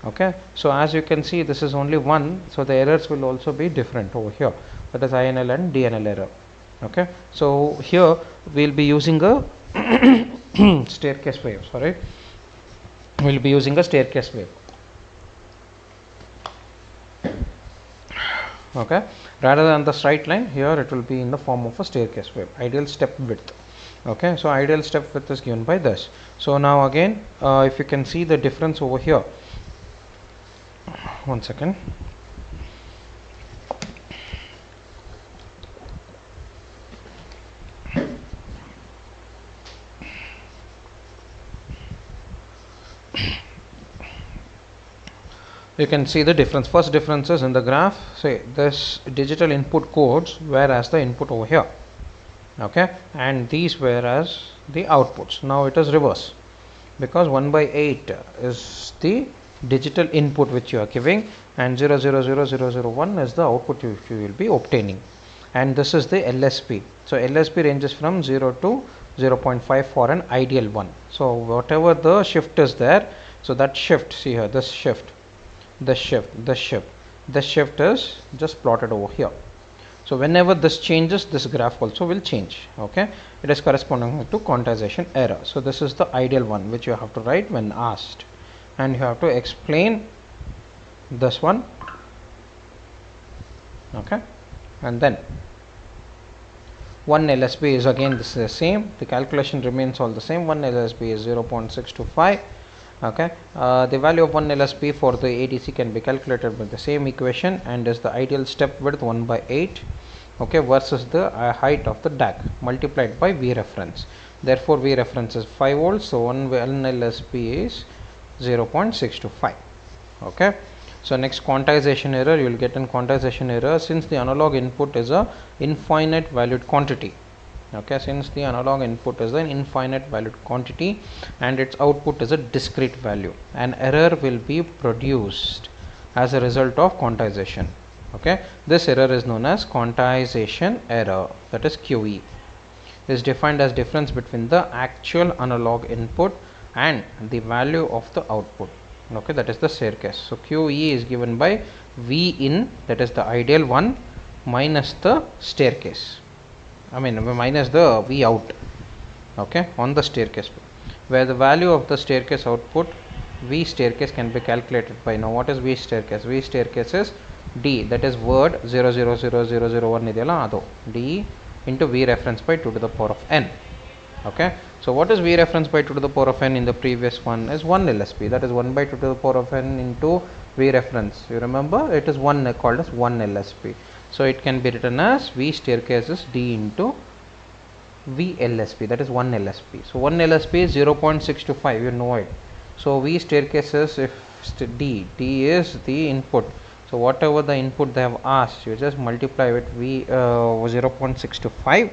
Okay, so as you can see, this is only one, so the errors will also be different over here, that is INL and DNL error. Okay, so here we will be using a staircase wave. Sorry, we will be using a staircase wave. Okay, rather than the straight line, here it will be in the form of a staircase wave, ideal step width. Okay, so ideal step width is given by this. So now again, if you can see the difference over here, one second. You can see the difference. First difference is in the graph, say this digital input codes whereas the input over here, okay, and these whereas the outputs. Now it is reverse, because 1 by 8 is the digital input which you are giving, and 0000001 is the output you will be obtaining, and this is the LSB. So LSB ranges from 0 to 0.5 for an ideal one. So whatever the shift is there, so that shift, see here, this shift is just plotted over here. So whenever this changes, this graph also will change. Okay, it is corresponding to quantization error. So this is the ideal one which you have to write when asked, and you have to explain this one. Okay, and then 1 LSB is again this is the same, the calculation remains all the same. 1 LSB is 0.625. Okay, the value of 1 LSB for the ADC can be calculated with the same equation, and is the ideal step width 1 by 8, okay, versus the height of the DAC multiplied by V reference. Therefore V reference is 5 volts, so 1 LSB is 0.625. okay. So next, quantization error. You will get in quantization error since the analog input is a infinite valued quantity. Okay, since the analog input is an infinite valued quantity and its output is a discrete value, an error will be produced as a result of quantization. Okay, this error is known as quantization error, that is QE. Is defined as difference between the actual analog input and the value of the output. Okay, that is the staircase. So QE is given by V in, that is the ideal one, minus the staircase, minus the V out, okay, on the staircase, where the value of the staircase output V staircase can be calculated by, now what is V staircase? V staircase is D, that is word 0000001 ideyala adu, D into V reference by 2 to the power of n. Okay, so what is V reference by 2 to the power of n in the previous one is 1 LSB, that is 1 by 2 to the power of n into V reference. You remember it is 1 called as 1 LSB. So it can be written as V staircase is D into V LSB, that is 1 LSB. So 1 LSB is 0.625, you know it. So V staircase is, if D is the input, so whatever the input they have asked, you just multiply with V 0.625,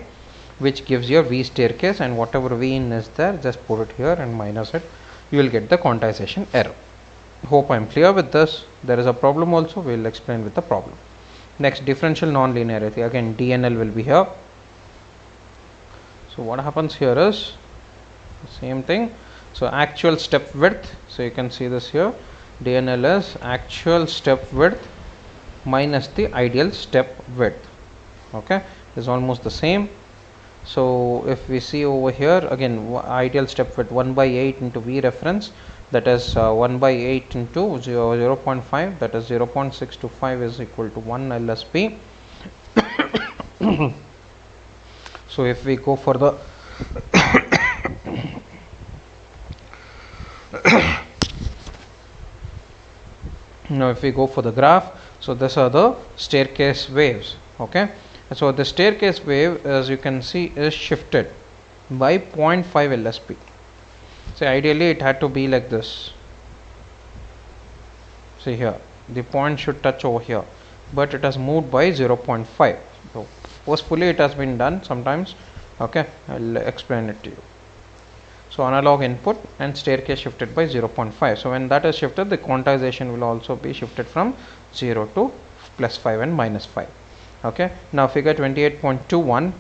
which gives your V staircase, and whatever V in is there, just put it here and minus it, you will get the quantization error. Hope I am clear with this. There is a problem also, we will explain with the problem. Next, differential non-linearity. Again DNL will be here. So what happens here is the same thing. So actual step width, so you can see this here, DNL is actual step width minus the ideal step width. Okay, is almost the same. So if we see over here, again ideal step width 1 by 8 into V reference, that is 1 by 8 into 0.5, that is 0.625 is equal to 1 LSB. So if we go for the now if we go for the graph, so these are the staircase waves. Okay, so the staircase wave, as you can see, is shifted by 0.5 LSB. So ideally it had to be like this. See here, the point should touch over here, but it has moved by 0.5. So forcefully it has been done sometimes. Okay, I'll explain it to you. So analog input and staircase shifted by 0.5. So when that is shifted, the quantization will also be shifted from 0 to +5 and -5. Okay, now figure 28.21.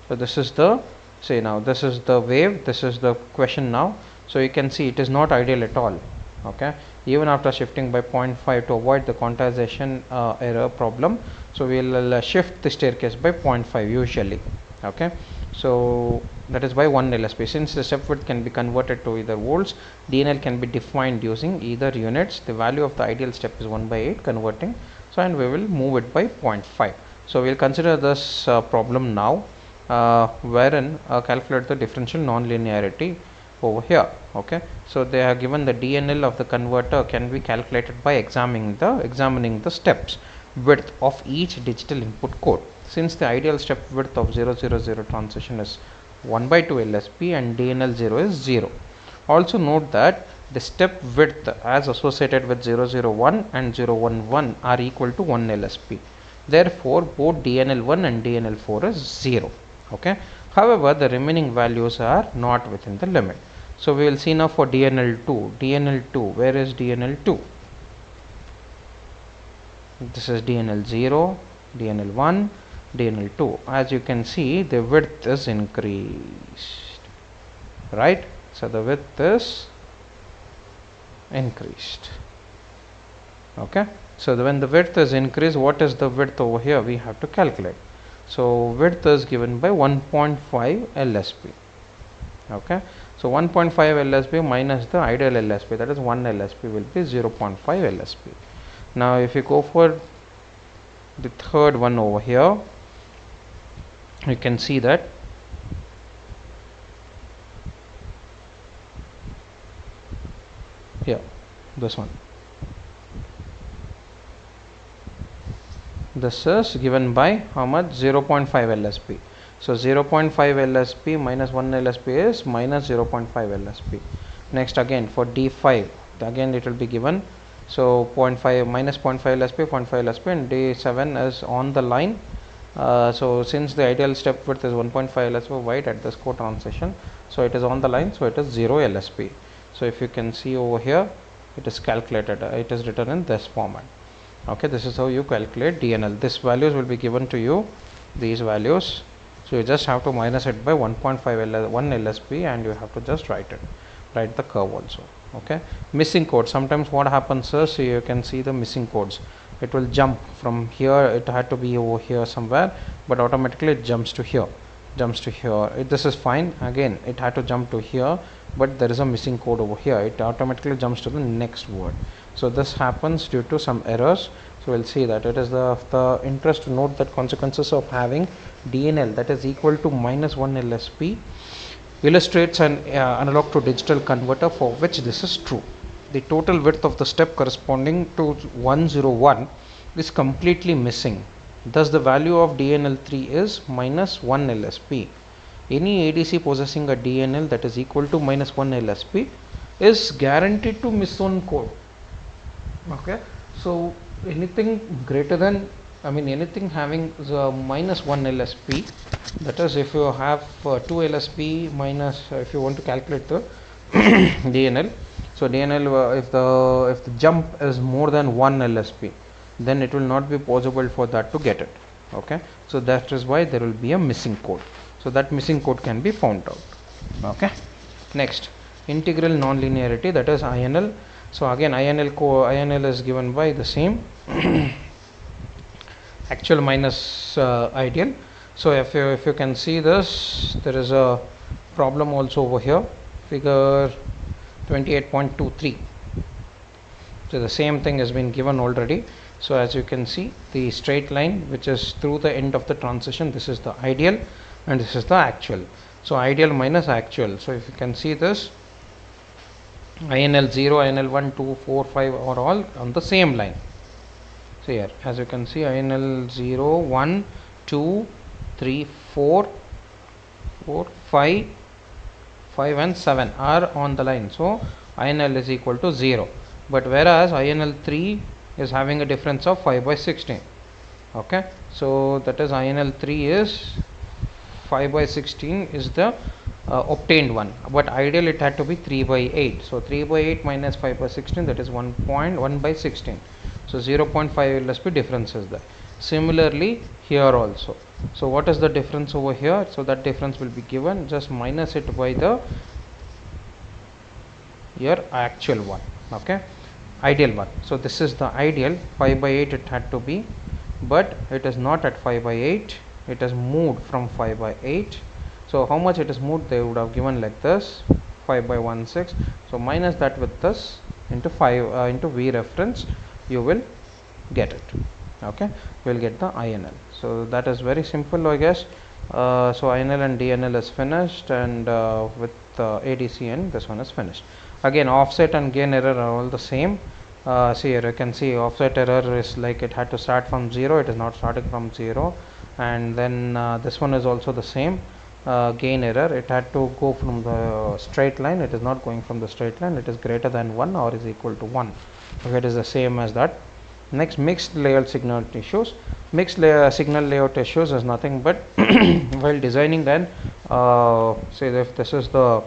So this is the, say now this is the wave, this is the question now. So you can see it is not ideal at all. Okay, even after shifting by 0.5 to avoid the quantization error problem, so we will shift the staircase by 0.5 usually. Okay, so that is by 1 LSB. Since the step width can be converted to either volts, DNL can be defined using either units. The value of the ideal step is 1 by 8 converting, so and we will move it by 0.5. So we will consider this problem now. wherein calculate the differential non-linearity over here. Okay, so they are given the DNL of the converter can be calculated by examining the steps width of each digital input code. Since the ideal step width of 000 transition is 1 by 2 LSB and DNL 0 is 0. Also note that the step width as associated with 001 and 011 are equal to 1 LSB. Therefore, both DNL1 and DNL4 is 0. Okay. However, the remaining values are not within the limit. So we will see now for DNL2. DNL2, where is DNL2? This is DNL0, DNL1, DNL2. As you can see, the width is increased, right? So the width is increased. Okay, so when the width is increased, what is the width over here? We have to calculate. So width is given by 1.5 LSB. Okay, so 1.5 LSB minus the ideal LSB, that is 1 LSB, will be 0.5 LSB. Now if you go for the third one over here, you can see that here, this one, this is given by how much? 0.5 LSB. So 0.5 LSB minus 1 LSB is minus 0.5 LSB. Next again for D5, again it will be given, so 0.5 minus 0.5 LSB, 0.5 LSB, and D7 is on the line. So since the ideal step width is 1.5 LSB wide at this co-transition, so it is on the line, so it is 0 LSB. So if you can see over here, it is calculated, it is written in this format. Okay, this is how you calculate DNL. These values will be given to you, these values. So you just have to minus it by 1.5 1 LSB, and you have to just write the curve also. Okay, missing code. Sometimes what happens is, you can see the missing codes. It will jump from here. It had to be over here somewhere, but automatically it jumps to here. This is fine. Again, it had to jump to here, but there is a missing code over here. It automatically jumps to the next word. So this happens due to some errors. So we'll see that it is the interest to note that consequences of having DNL that is equal to minus 1 LSB illustrates an analog to digital converter for which this is true. The total width of the step corresponding to 101 is completely missing. Thus the value of DNL3 is minus 1 LSB. Any ADC possessing a DNL that is equal to minus 1 LSB is guaranteed to miss one code. Okay, so anything greater than, anything having the minus 1 LSB, that is if you have 2 LSB minus, if you want to calculate the DNL, so DNL, if the jump is more than 1 LSB, then it will not be possible for that to get it. Okay, so that is why there will be a missing code. So that missing code can be found out. Okay, next, integral nonlinearity, that is INL. So again, INL is given by the same actual minus ideal. So if you can see this, there is a problem also over here, figure 28.23. So the same thing has been given already. So as you can see, the straight line which is through the end of the transition, this is the ideal and this is the actual. So ideal minus actual. So if you can see this, INL 0, INL 1, 2, 4, 5 are all on the same line. So here, as you can see, INL 0, 1, 2, 3, 4, 5 and 7 are on the line. So INL is equal to 0. But whereas INL 3 is having a difference of 5 by 16. Okay, so that is INL 3 is 5 by 16 is the obtained one, but ideal it had to be 3 by 8. So 3 by 8 minus 5 by 16, that is 1.1 by 16. So 0.5 LSB difference is there. Similarly here also. So what is the difference over here? So that difference will be given, just minus it by the your actual one. Okay, ideal one. So this is the ideal, 5 by 8 it had to be, but it is not at 5 by 8. It has moved from 5 by 8. So how much it is moved? They would have given like this, 5 by 1 6. So minus that with this into 5 into V reference, you will get it. Okay, we'll get the INL. So that is very simple, I guess. So INL and DNL is finished, and with ADCN this one is finished. Again, offset and gain error are all the same. See here, you can see offset error is like it had to start from 0, it is not starting from 0. And then this one is also the same. Gain error, it had to go from the straight line, it is not going from the straight line, it is greater than 1 or is equal to 1. Okay, it is the same as that. Next, mixed layout signal issues. Mixed signal layout issues is nothing but while designing, then say if this is the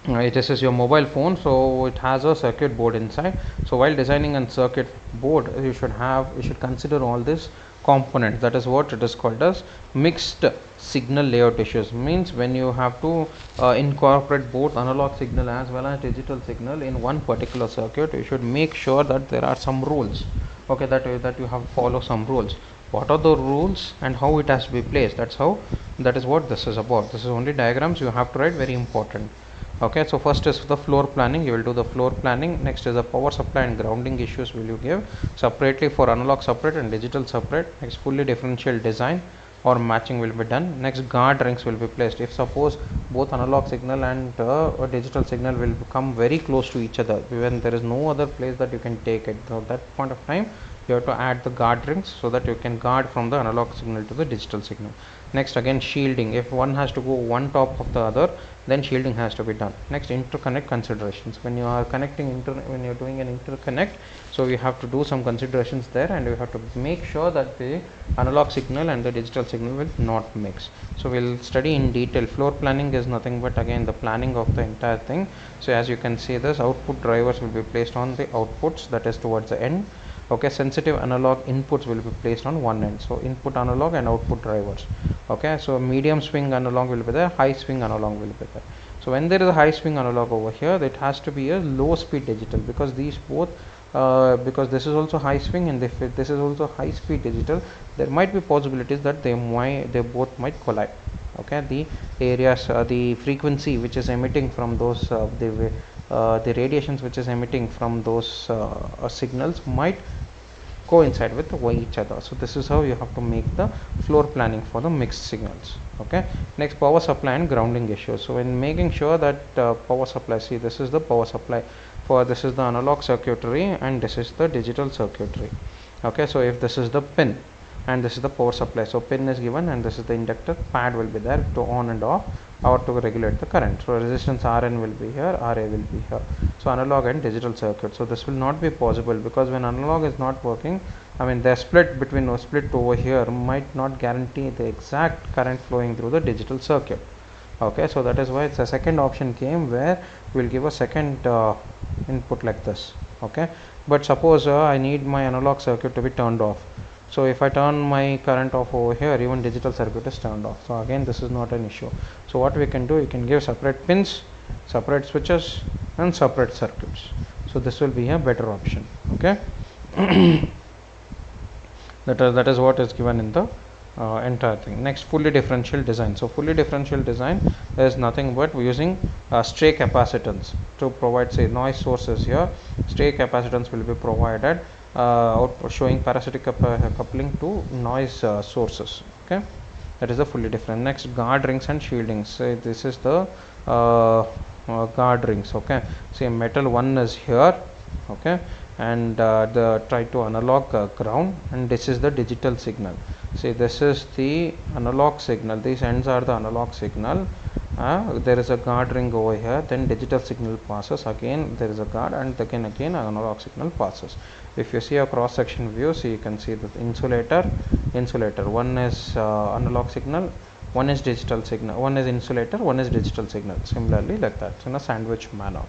this is your mobile phone, so it has a circuit board inside. So while designing a circuit board, you should consider all these components. That is what it is called as mixed signal layout issues. Means when you have to incorporate both analog signal as well as digital signal in one particular circuit, you should make sure that there are some rules. Okay, that you have to follow some rules. What are the rules and how it has to be placed? That is what this is about. This is only diagrams you have to write, very important. Okay, so first is the floor planning. You will do the floor planning. Next is the power supply and grounding issues will you give separately for analog separate and digital separate. Next, fully differential design or matching will be done. Next, guard rings will be placed. If suppose both analog signal and digital signal will become very close to each other, when there is no other place that you can take it, so that point of time you have to add the guard rings so that you can guard from the analog signal to the digital signal. Next, again shielding. If one has to go one top of the other, then shielding has to be done. Next, interconnect considerations. When you are connecting when you are doing an interconnect, so you have to do some considerations there, and you have to make sure that the analog signal and the digital signal will not mix. So we'll study in detail. Floor planning is nothing but again the planning of the entire thing. So as you can see, this output drivers will be placed on the outputs, that is towards the end. Okay, sensitive analog inputs will be placed on one end, so input analog and output drivers. Okay, so medium swing analog will be there, high swing analog will be there. So when there is a high swing analog over here, it has to be a low speed digital, because these both because this is also high swing and if this is also high speed digital, there might be possibilities that they both might collide. Okay, the areas the frequency which is emitting from those the radiations which is emitting from those signals might coincide with each other. So this is how you have to make the floor planning for the mixed signals. Okay, next, power supply and grounding issues. So when making sure that power supply, see this is the power supply for this is the analog circuitry and this is the digital circuitry. Okay, so if this is the pin and this is the power supply, so pin is given and this is the inductor, pad will be there to on and off or to regulate the current. So resistance Rn will be here, Ra will be here. So analog and digital circuit. So this will not be possible, because when analog is not working, I mean the split between split over here might not guarantee the exact current flowing through the digital circuit. Okay, so that is why it's a second option came where we'll give a second input like this. Okay, but suppose I need my analog circuit to be turned off. So if I turn my current off over here, even digital circuit is turned off. So again, this is not an issue. So what we can do, you can give separate pins, separate switches and separate circuits. So this will be a better option. Okay. that is what is given in the entire thing. Next, fully differential design. So fully differential design is nothing but using stray capacitance to provide, say, noise sources here. Stray capacitance will be provided showing parasitic coupling to noise sources. Okay, that is the fully different. Next, guard rings and shieldings. So this is the guard rings. Okay, see metal one is here. Okay, and the try to analog ground, and this is the digital signal. See, this is the analog signal, these ends are the analog signal. There is a guard ring over here, then digital signal passes, again there is a guard, and again analog signal passes. If you see a cross section view, so you can see that insulator, one is analog signal, one is digital signal, one is insulator, one is digital signal, similarly like that, in a sandwich manner.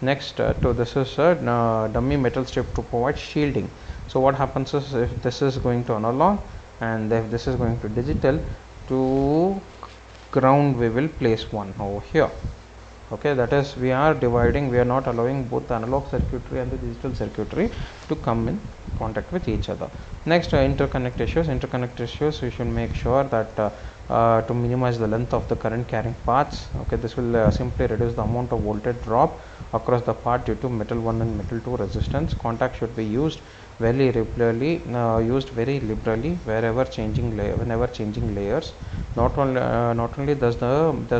Next, this is a dummy metal strip to provide shielding. So what happens is, if this is going to analog and if this is going to digital, to ground we will place one over here. Okay, that is, we are dividing, we are not allowing both the analog circuitry and the digital circuitry to come in contact with each other. Next, interconnect issues. We should make sure that to minimize the length of the current carrying paths. Okay, this will simply reduce the amount of voltage drop across the path due to metal 1 and metal 2 resistance. Contact should be used very liberally, wherever whenever changing layers. Not only does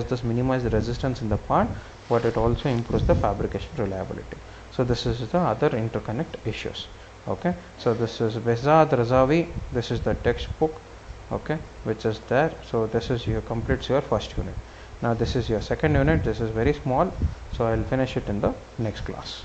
this minimize the resistance in the part, but it also improves the fabrication reliability. So this is the other interconnect issues. Okay, so this is Behzad Razavi. This is the textbook, okay, which is there. So this is your completes your first unit. Now this is your second unit. This is very small, so I'll finish it in the next class.